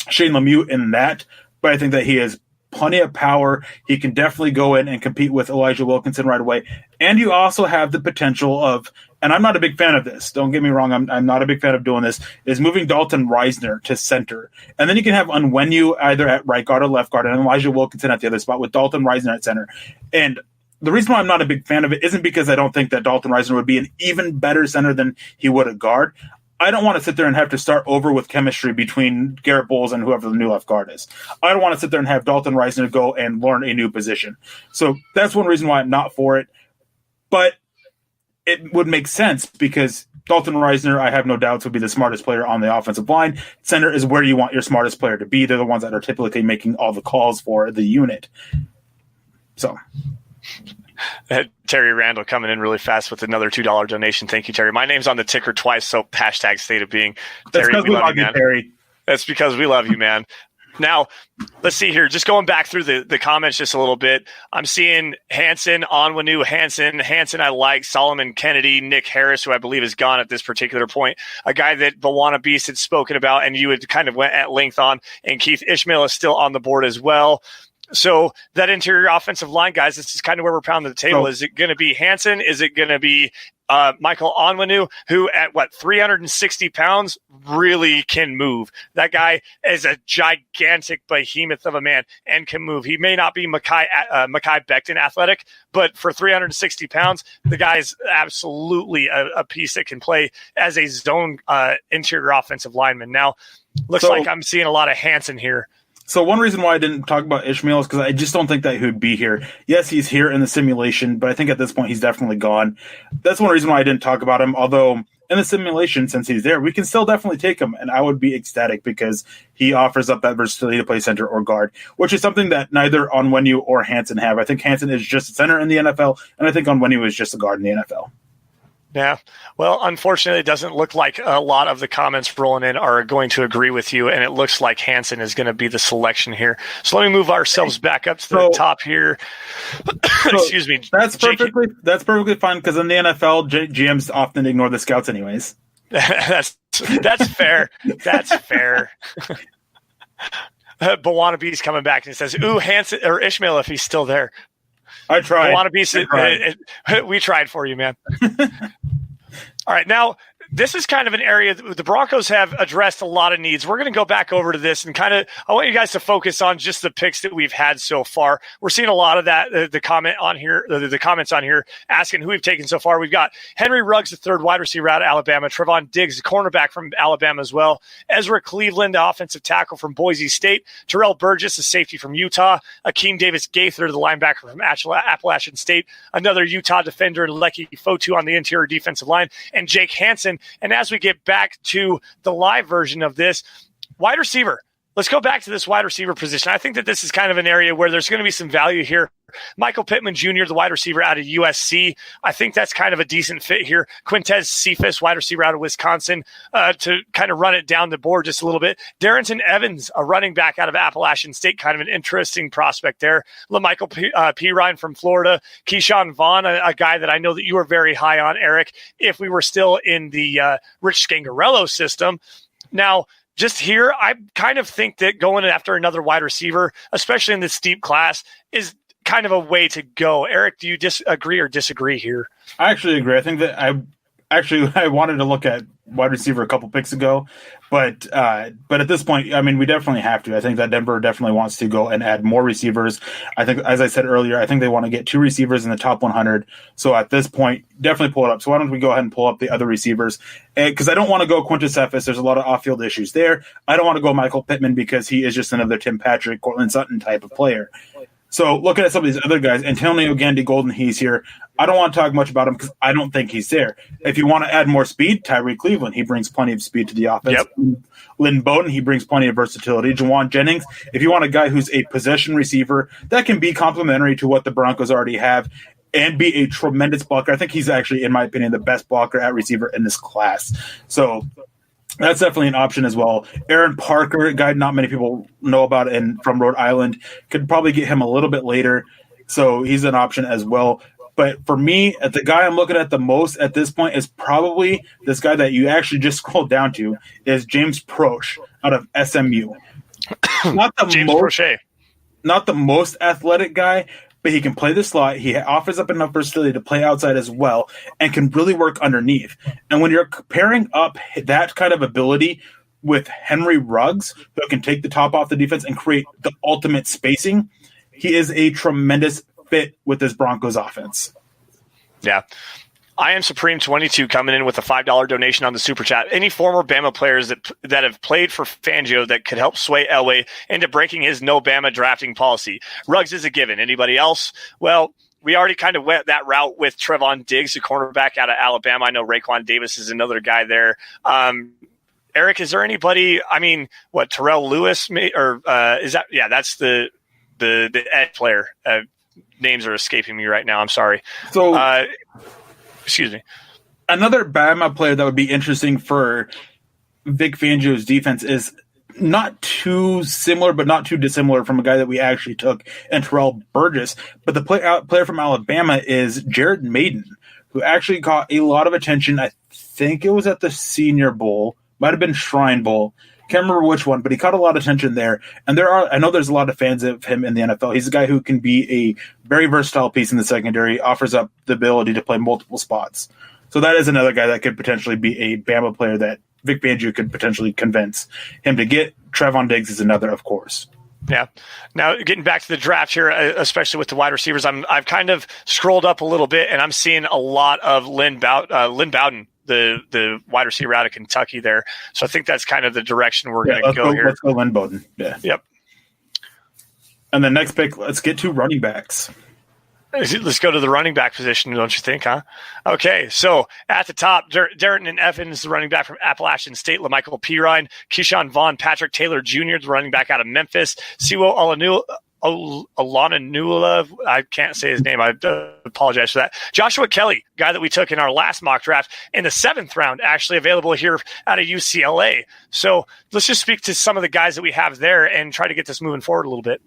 Shane Lemieux in that, but I think that he has plenty of power. He can definitely go in and compete with Elijah Wilkinson right away. And you also have the potential of, and I'm not a big fan of this, don't get me wrong, I'm not a big fan of doing this, is moving Dalton Reisner to center. And then you can have Onwenu either at right guard or left guard, and Elijah Wilkinson at the other spot with Dalton Reisner at center. And the reason why I'm not a big fan of it isn't because I don't think that Dalton Reisner would be an even better center than he would at guard. I don't want to sit there and have to start over with chemistry between Garrett Bowles and whoever the new left guard is. I don't want to sit there and have Dalton Reisner go and learn a new position. So that's one reason why I'm not for it. But it would make sense because Dalton Reisner, I have no doubts, would be the smartest player on the offensive line. Center is where you want your smartest player to be. They're the ones that are typically making all the calls for the unit. So... Terry Randall coming in really fast with another $2 donation. Thank you, Terry. My name's on the ticker twice, so hashtag state of being. Terry, we love you, man. Terry. That's because we love you, man. Now, let's see here. Just going back through the comments just a little bit. I'm seeing Hansen, Onwenu, Hansen I like, Solomon Kennedy, Nick Harris, who I believe is gone at this particular point, a guy that Bawana Beast had spoken about and you had kind of went at length on, and Keith Ishmael is still on the board as well. So that interior offensive line, guys, this is kind of where we're pounding the table. Is it going to be Hansen? Is it going to be Michael Onwenu, who at 360 pounds really can move? That guy is a gigantic behemoth of a man and can move. He may not be Mekhi Becton athletic, but for 360 pounds, the guy's absolutely a piece that can play as a zone interior offensive lineman. Now, looks like I'm seeing a lot of Hansen here. So one reason why I didn't talk about Ishmael is because I just don't think that he would be here. Yes, he's here in the simulation, but I think at this point he's definitely gone. That's one reason why I didn't talk about him, although in the simulation, since he's there, we can still definitely take him, and I would be ecstatic because he offers up that versatility to play center or guard, which is something that neither Onwenu or Hansen have. I think Hansen is just a center in the NFL, and I think Onwenu is just a guard in the NFL. Yeah. Well, unfortunately, it doesn't look like a lot of the comments rolling in are going to agree with you, and it looks like Hansen is going to be the selection here. So let me move ourselves back up to the top here. Excuse me. That's perfectly fine because in the NFL, GMs often ignore the scouts anyways. That's fair. That's fair. Bawanabe's coming back and says, "Ooh, Hanson or Ishmael if he's still there." I tried. We tried for you, man. All right, now this is kind of an area that the Broncos have addressed a lot of needs. We're going to go back over to this and I want you guys to focus on just the picks that we've had so far. We're seeing a lot of that, the comments on here asking who we've taken so far. We've got Henry Ruggs, the third wide receiver out of Alabama, Trevon Diggs, the cornerback from Alabama as well, Ezra Cleveland, the offensive tackle from Boise State, Terrell Burgess, the safety from Utah, Akeem Davis-Gaither, the linebacker from Appalachian State, another Utah defender, Lecky Fotu on the interior defensive line, and Jake Hansen. And as we get back to the live version of this, wide receiver, let's go back to this wide receiver position. I think that this is kind of an area where there's going to be some value here. Michael Pittman Jr., the wide receiver out of USC. I think that's kind of a decent fit here. Quintez Cephas, wide receiver out of Wisconsin, to kind of run it down the board just a little bit. Darrington Evans, a running back out of Appalachian State, kind of an interesting prospect there. LaMichael Pirine from Florida. Keyshawn Vaughn, a guy that I know that you were very high on, Eric, if we were still in the Rich Scangarello system. Now, just here, I kind of think that going after another wide receiver, especially in this steep class, is kind of a way to go. Eric, do you agree or disagree here? I actually agree. I think that I wanted to look at wide receiver a couple picks ago, but at this point, I mean, we definitely have to. I think that Denver definitely wants to go and add more receivers. I think, as I said earlier, I think they want to get 2 receivers in the top 100. So at this point, definitely pull it up. So why don't we go ahead and pull up the other receivers? Because I don't want to go Quintez Cephas. There's a lot of off-field issues there. I don't want to go Michael Pittman because he is just another Tim Patrick, Cortland Sutton type of player. So looking at some of these other guys, Antonio Gandy Golden, he's here. I don't want to talk much about him because I don't think he's there. If you want to add more speed, Tyree Cleveland, he brings plenty of speed to the offense. Yep. Lynn Bowden, he brings plenty of versatility. Jawan Jennings, if you want a guy who's a possession receiver, that can be complementary to what the Broncos already have and be a tremendous blocker. I think he's actually, in my opinion, the best blocker at receiver in this class. So that's definitely an option as well. Aaron Parker, a guy not many people know about and from Rhode Island, could probably get him a little bit later. So he's an option as well. But for me, the guy I'm looking at the most at this point is probably this guy that you actually just scrolled down to, is James Proche out of SMU. Not the most athletic guy, but he can play the slot. He offers up enough versatility to play outside as well and can really work underneath. And when you're pairing up that kind of ability with Henry Ruggs, who can take the top off the defense and create the ultimate spacing, he is a tremendous fit with this Broncos offense. Yeah. I am Supreme 22 coming in with a $5 donation on the Super Chat. Any former Bama players that have played for Fangio that could help sway Elway into breaking his no Bama drafting policy? Ruggs is a given. Anybody else? Well, we already kind of went that route with Trevon Diggs, the cornerback out of Alabama. I know Raekwon Davis is another guy there. Eric, is there anybody? I mean, what, Terrell Lewis? Or is that? Yeah, that's the edge player. Names are escaping me right now. I'm sorry. So. Excuse me. Another Bama player that would be interesting for Vic Fangio's defense is not too similar, but not too dissimilar from a guy that we actually took, and Terrell Burgess. But the player from Alabama is Jared Maiden, who actually caught a lot of attention. I think it was at the Senior Bowl, might have been Shrine Bowl. Can't remember which one, but he caught a lot of attention there. And I know there's a lot of fans of him in the NFL. He's a guy who can be a very versatile piece in the secondary, offers up the ability to play multiple spots. So that is another guy that could potentially be a Bama player that Vic Fangio could potentially convince him to get. Trevon Diggs is another, of course. Yeah. Now, getting back to the draft here, especially with the wide receivers, I've kind of scrolled up a little bit, and I'm seeing a lot of Lynn Bowden, the wide receiver out of Kentucky there. So I think that's kind of the direction we're going to go here. Let's go Lynn Bowden. Yeah. Yep. And the next pick, let's get to running backs. Let's go to the running back position, don't you think, huh? Okay, so at the top, Darrington Evans, the running back from Appalachian State, LaMichael Pirine, Keyshawn Vaughn, Patrick Taylor Jr., the running back out of Memphis, Siwo Olananula, I can't say his name. I apologize for that. Joshua Kelly, guy that we took in our last mock draft in the 7th round, actually available here out of UCLA. So let's just speak to some of the guys that we have there and try to get this moving forward a little bit.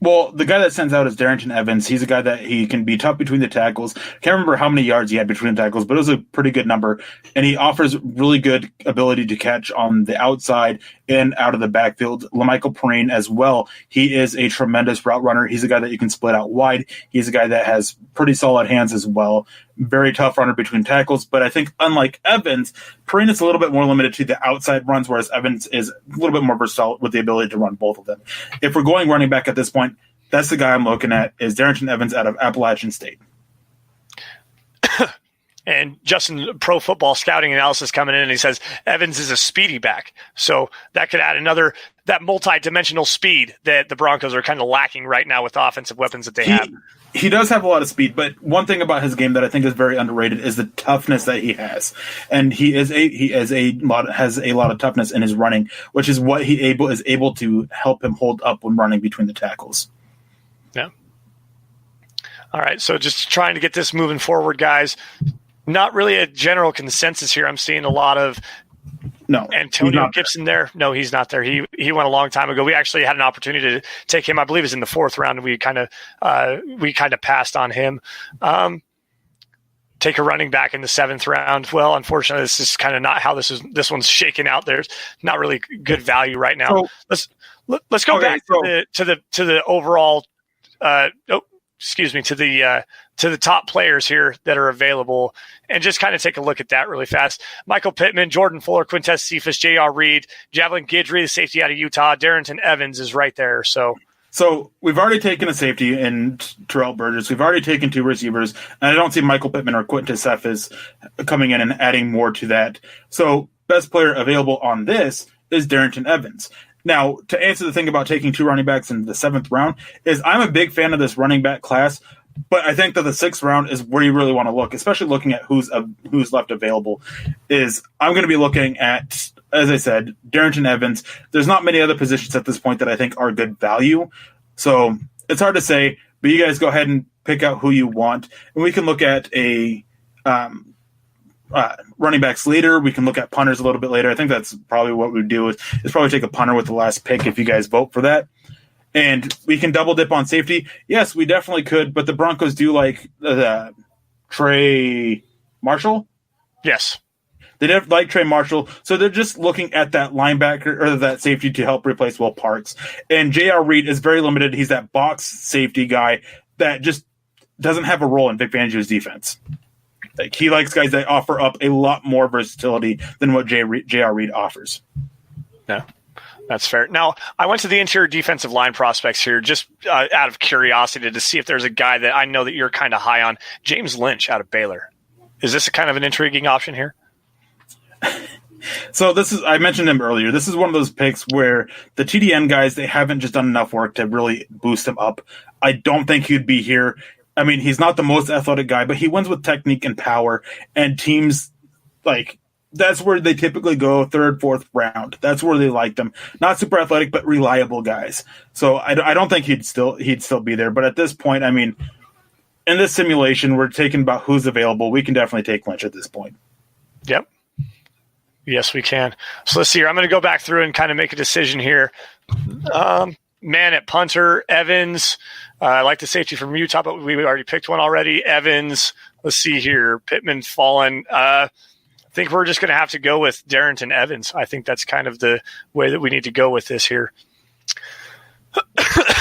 Well, the guy that stands out is Darrington Evans. He's a guy that he can be tough between the tackles. Can't remember how many yards he had between the tackles, but it was a pretty good number. And he offers really good ability to catch on the outside and out of the backfield. LaMichael Perrine as well. He is a tremendous route runner. He's a guy that you can split out wide. He's a guy that has pretty solid hands as well. Very tough runner between tackles. But I think unlike Evans, Perrine is a little bit more limited to the outside runs, whereas Evans is a little bit more versatile with the ability to run both of them. If we're going running back at this point, that's the guy I'm looking at, is Darrington Evans out of Appalachian State. And Justin, Pro Football Scouting Analysis coming in, and he says Evans is a speedy back. So that could add that multi-dimensional speed that the Broncos are kind of lacking right now with the offensive weapons that they have. He does have a lot of speed, but one thing about his game that I think is very underrated is the toughness that he has. And he has a lot of toughness in his running, which is what is able to help him hold up when running between the tackles. Yeah. All right, so just trying to get this moving forward, guys. Not really a general consensus here. I'm seeing a lot of Antonio Gibson there. No, he's not there. He went a long time ago. We actually had an opportunity to take him. I believe it was in the 4th round, and we kind of passed on him. Take a running back in the 7th round. Well, unfortunately, this is kind of not how this one's shaking out. There's not really good value right now. So, let's go back to the overall. To the top players here that are available, and just kind of take a look at that really fast. Michael Pittman, Jordan Fuller, Quintez Cephas, J.R. Reed, Javelin Guidry, the safety out of Utah, Darrington Evans is right there. So we've already taken a safety in Terrell Burgess. We've already taken 2 receivers, and I don't see Michael Pittman or Quintez Cephas coming in and adding more to that. So best player available on this is Darrington Evans. Now, to answer the thing about taking 2 running backs in the 7th round, is I'm a big fan of this running back class, but I think that the 6th round is where you really want to look, especially looking at who's left available. I'm going to be looking at, as I said, Darrington Evans. There's not many other positions at this point that I think are good value, so it's hard to say. But you guys go ahead and pick out who you want, and we can look at a running backs later. We can look at punters a little bit later. I think that's probably what we'd do is probably take a punter with the last pick if you guys vote for that. And we can double dip on safety. Yes, we definitely could, but the Broncos do like Trey Marshall. Yes. They like Trey Marshall, so they're just looking at that linebacker or that safety to help replace Will Parks. And J.R. Reed is very limited. He's that box safety guy that just doesn't have a role in Vic Fangio's defense. Like, he likes guys that offer up a lot more versatility than what J.R. Reed offers. Yeah, that's fair. Now, I went to the interior defensive line prospects here just out of curiosity to see if there's a guy that I know that you're kind of high on. James Lynch out of Baylor. Is this a kind of an intriguing option here? So I mentioned him earlier. This is one of those picks where the TDN guys, they haven't just done enough work to really boost him up. I don't think he'd be here. I mean, he's not the most athletic guy, but he wins with technique and power, and teams that's where they typically go 3rd, 4th round. That's where they like them. Not super athletic, but reliable guys. So I don't think he'd still be there. But at this point, I mean, in this simulation, we're taking about who's available. We can definitely take Lynch at this point. Yep. Yes, we can. So let's see here. I'm going to go back through and kind of make a decision here. Man at punter, Evans. I like the safety from Utah, but we already picked one already. Evans. Let's see here. Pittman fallen. I think we're just going to have to go with Darrington Evans. I think that's kind of the way that we need to go with this here.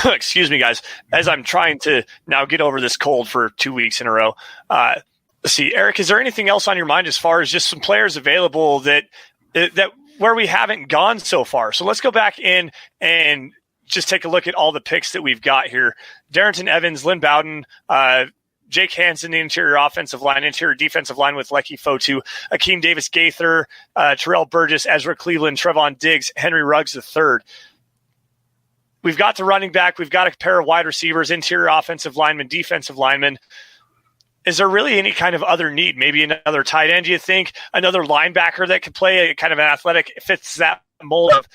Excuse me, guys. As I'm trying to now get over this cold for 2 weeks in a row. Let's see, Eric, is there anything else on your mind as far as just some players available that where we haven't gone so far? So let's go back in and just take a look at all the picks that we've got here. Darrington Evans, Lynn Bowden, Jake Hansen, the interior offensive line, interior defensive line with Lecky Fotu, Akeem Davis-Gaither, Terrell Burgess, Ezra Cleveland, Trevon Diggs, Henry Ruggs III. We've got the running back. We've got a pair of wide receivers, interior offensive linemen, defensive linemen. Is there really any kind of other need? Maybe another tight end, do you think? Another linebacker that could play a kind of an athletic, fits that mold of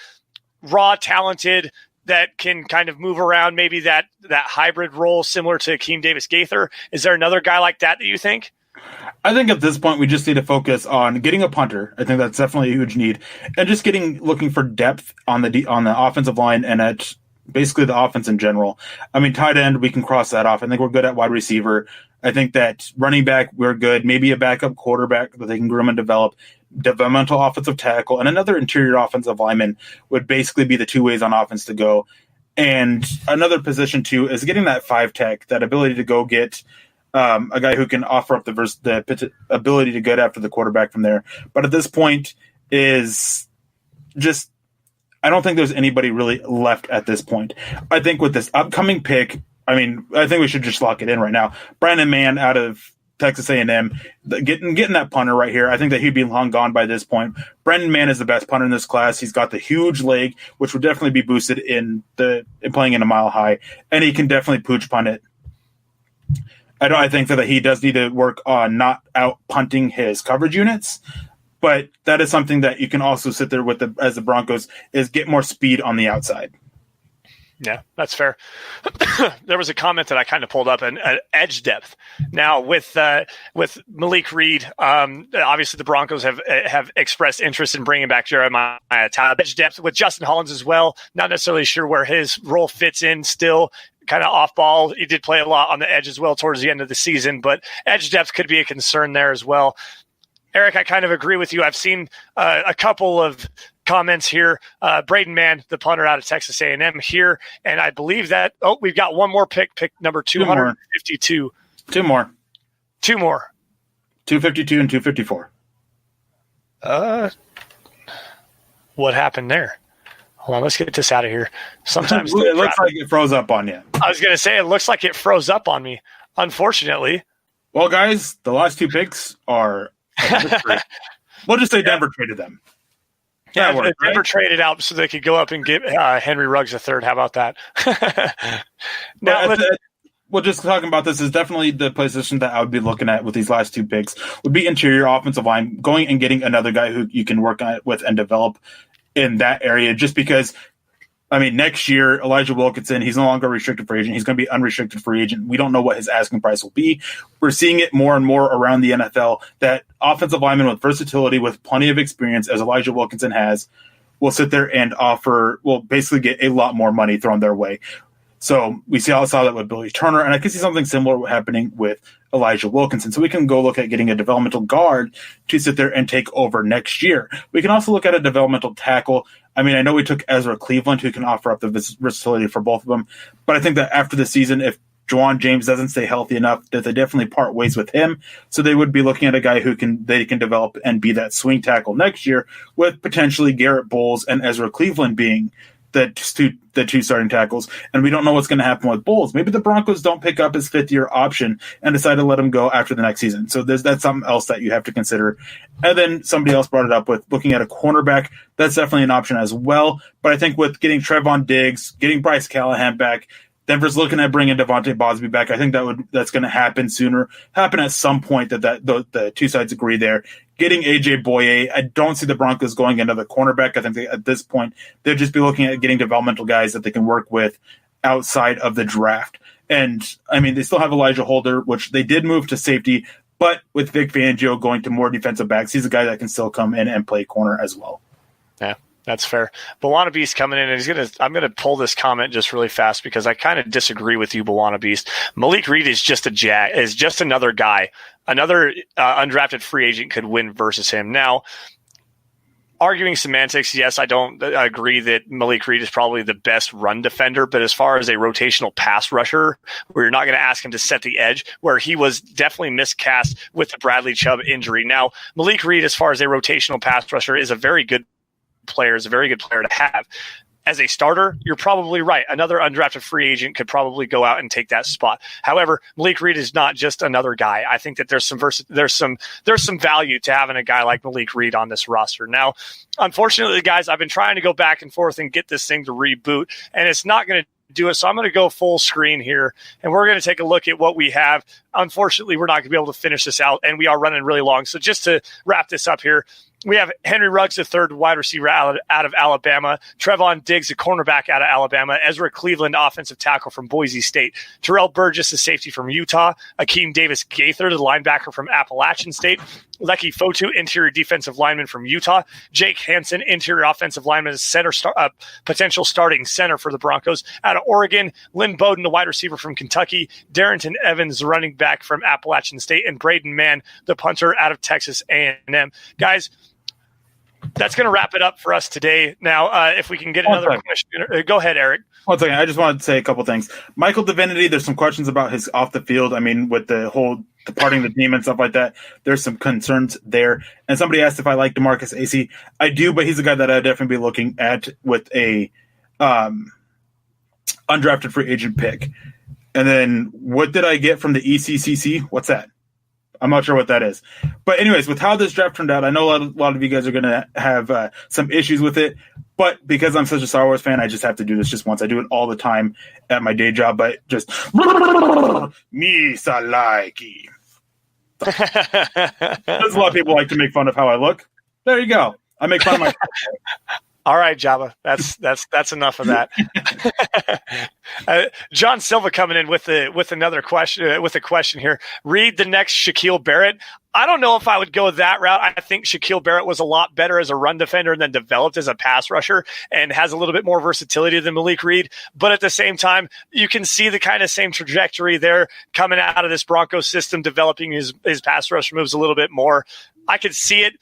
raw, talented, that can kind of move around, maybe that hybrid role similar to Akeem Davis-Gaither? Is there another guy like that you think? I think at this point we just need to focus on getting a punter. I think that's definitely a huge need, and just looking for depth on the offensive line and at basically the offense in general. I mean, tight end, we can cross that off. I think we're good at wide receiver. I think that running back, we're good. Maybe a backup quarterback that they can groom and develop. Developmental offensive tackle and another interior offensive lineman would basically be the two ways on offense to go. And another position too is getting that 5 tech, that ability to go get a guy who can offer up the ability to get after the quarterback from there. But at this point is just, I don't think there's anybody really left at this point. I think with this upcoming pick, I think we should just lock it in right now. Brandon Mann out of Texas A&M, getting that punter right here. I think that he'd be long gone by this point. Brandon Mann is the best punter in this class. He's got the huge leg, which would definitely be boosted in playing in a mile high, and he can definitely pooch punt it. I think that he does need to work on not out punting his coverage units, but that is something that you can also sit there with as the Broncos is get more speed on the outside. Yeah, that's fair. There was a comment that I kind of pulled up an edge depth. Now with Malik Reed, obviously the Broncos have expressed interest in bringing back Jeremiah Talbot. Edge depth with Justin Hollins as well. Not necessarily sure where his role fits in still. Kind of off ball. He did play a lot on the edge as well towards the end of the season, but edge depth could be a concern there as well. Eric, I kind of agree with you. I've seen a couple of comments here. Braden Mann, the punter out of Texas A&M here, and I believe that we've got one more pick number 252. Two more. 252 and 254. What happened there? Hold on, let's get this out of here. Sometimes it looks like it froze up on you. I was going to say it looks like it froze up on me, unfortunately. Well, guys, the last 2 picks are we'll just say Denver traded them. Yeah, Denver traded out so they could go up and get Henry Ruggs III. How about that? Well, just talking about this is definitely the position that I would be looking at with these last 2 picks would be interior offensive line, going and getting another guy who you can work on it with and develop in that area, just because, next year, Elijah Wilkinson, he's no longer a restricted free agent. He's going to be unrestricted free agent. We don't know what his asking price will be. We're seeing it more and more around the NFL that offensive linemen with versatility, with plenty of experience, as Elijah Wilkinson has, will sit there and will basically get a lot more money thrown their way. So we saw that with Billy Turner, and I can see something similar happening with Elijah Wilkinson. So we can go look at getting a developmental guard to sit there and take over next year. We can also look at a developmental tackle. I know we took Ezra Cleveland, who can offer up the versatility for both of them. But I think that after the season, if Juwan James doesn't stay healthy enough, that they definitely part ways with him. So they would be looking at a guy they can develop and be that swing tackle next year, with potentially Garrett Bowles and Ezra Cleveland being the two starting tackles. And we don't know what's going to happen with Bowles. Maybe the Broncos don't pick up his 5th-year option and decide to let him go after the next season. So that's something else that you have to consider. And then somebody else brought it up with looking at a cornerback. That's definitely an option as well. But I think with getting Trevon Diggs, getting Bryce Callahan back, Denver's looking at bringing Devontae Bosby back. I think that's going to happen at some point that the two sides agree there. Getting AJ Boye, I don't see the Broncos going another cornerback. I think at this point they'll just be looking at getting developmental guys that they can work with outside of the draft. And they still have Elijah Holder, which they did move to safety, but with Vic Fangio going to more defensive backs, he's a guy that can still come in and play corner as well. Yeah. That's fair. Bawana Beast coming in, and I'm gonna pull this comment just really fast because I kind of disagree with you, Bawana Beast. Malik Reed is just another guy, another undrafted free agent could win versus him. Now, arguing semantics, yes, I don't agree that Malik Reed is probably the best run defender, but as far as a rotational pass rusher, where you're not going to ask him to set the edge, where he was definitely miscast with the Bradley Chubb injury. Now, Malik Reed, as far as a rotational pass rusher, is a very good player, is a very good player to have. As a starter, you're probably right. Another undrafted free agent could probably go out and take that spot. However, Malik Reed is not just another guy. I think that there's some value to having a guy like Malik Reed on this roster. Now, unfortunately, guys, I've been trying to go back and forth and get this thing to reboot, and it's not going to do it. So I'm going to go full screen here, and we're going to take a look at what we have. Unfortunately, we're not going to be able to finish this out, and we are running really long. So just to wrap this up here, We have Henry Ruggs, the third wide receiver out of Alabama. Trevon Diggs, a cornerback out of Alabama. Ezra Cleveland, offensive tackle from Boise State. Terrell Burgess, a safety from Utah. Akeem Davis-Gaither, the linebacker from Appalachian State. Lecky Fotu, interior defensive lineman from Utah. Jake Hansen, interior offensive lineman, potential starting center for the Broncos. Out of Oregon, Lynn Bowden, the wide receiver from Kentucky. Darrington Evans, the running back from Appalachian State. And Braden Mann, the punter out of Texas A&M. Guys, that's going to wrap it up for us today. Now, if we can get another question. Go ahead, Eric. One second. I just wanted to say a couple things. Michael Divinity, there's some questions about his off the field. I mean, with the whole departing the team and stuff like that, there's some concerns there. And somebody asked if I like DeMarcus AC. I do, but he's a guy that I'd definitely be looking at with a undrafted free agent pick. And then what did I get from the ECCC? What's that? I'm not sure what that is. But anyways, with how this draft turned out, I know a lot of you guys are going to have some issues with it. But because I'm such a Star Wars fan, I just have to do this just once. I do it all the time at my day job, but just me saliki. There's a lot of people like to make fun of how I look. There you go. I make fun of myself. All right, Jabba. That's enough of that. John Silva coming in with another question, with a question here. Read the next Shaquille Barrett. I don't know if I would go that route. I think Shaquille Barrett was a lot better as a run defender and then developed as a pass rusher and has a little bit more versatility than Malik Reed. But at the same time, you can see the kind of same trajectory there coming out of this Broncos system, developing his pass rush moves a little bit more. I could see it.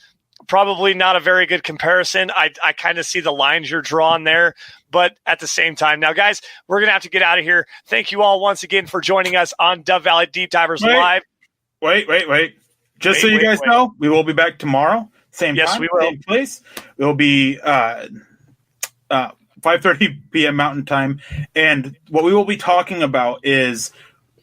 Probably not a very good comparison. I kind of see the lines you're drawing there, but at the same time. Now, guys, we're going to have to get out of here. Thank you all once again for joining us on Dove Valley Deep Divers Live. Wait. Just so you guys know, we will be back tomorrow. Same time, we will. Same place. It will be 5:30 p.m. Mountain Time. And what we will be talking about is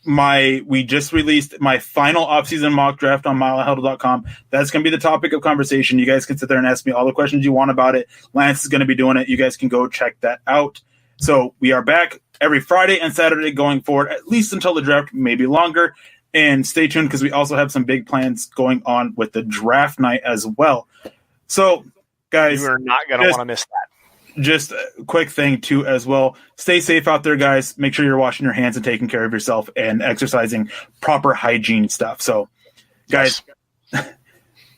we just released my final offseason mock draft on milehighhuddle.com. That's going to be the topic of conversation. You guys can sit there and ask me all the questions you want about it. Lance is going to be doing it. You guys can go check that out. So we are back every Friday and Saturday going forward, at least until the draft, maybe longer. And stay tuned because we also have some big plans going on with the draft night as well. So, guys, you are not going to want to miss that. Just a quick thing, too, as well. Stay safe out there, guys. Make sure you're washing your hands and taking care of yourself and exercising proper hygiene stuff. So, guys,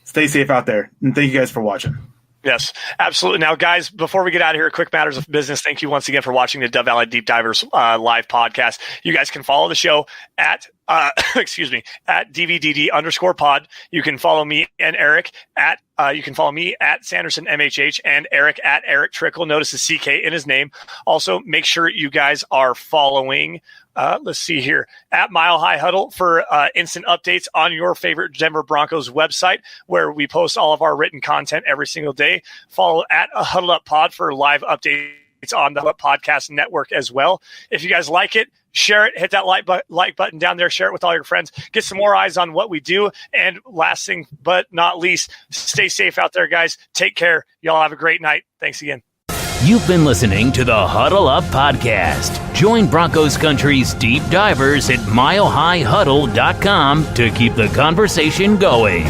stay safe out there. And thank you guys for watching. Yes, absolutely. Now, guys, before we get out of here, quick matters of business. Thank you once again for watching the Dove Valley Deep Divers live podcast. You guys can follow the show at DVDD_pod. You can follow me and Eric at Sanderson MHH and Eric at Erick Trickel. Notice the CK in his name. Also, make sure you guys are following. Let's see here at Mile High Huddle for instant updates on your favorite Denver Broncos website, where we post all of our written content every single day. Follow at Huddle Up Pod for live updates on the Huddle Up Podcast Network as well. If you guys like it, share it, hit that like button down there, share it with all your friends, get some more eyes on what we do. And last thing but not least, stay safe out there, guys. Take care. Y'all have a great night. Thanks again. You've been listening to the Huddle Up Podcast. Join Broncos Country's deep divers at milehighhuddle.com to keep the conversation going.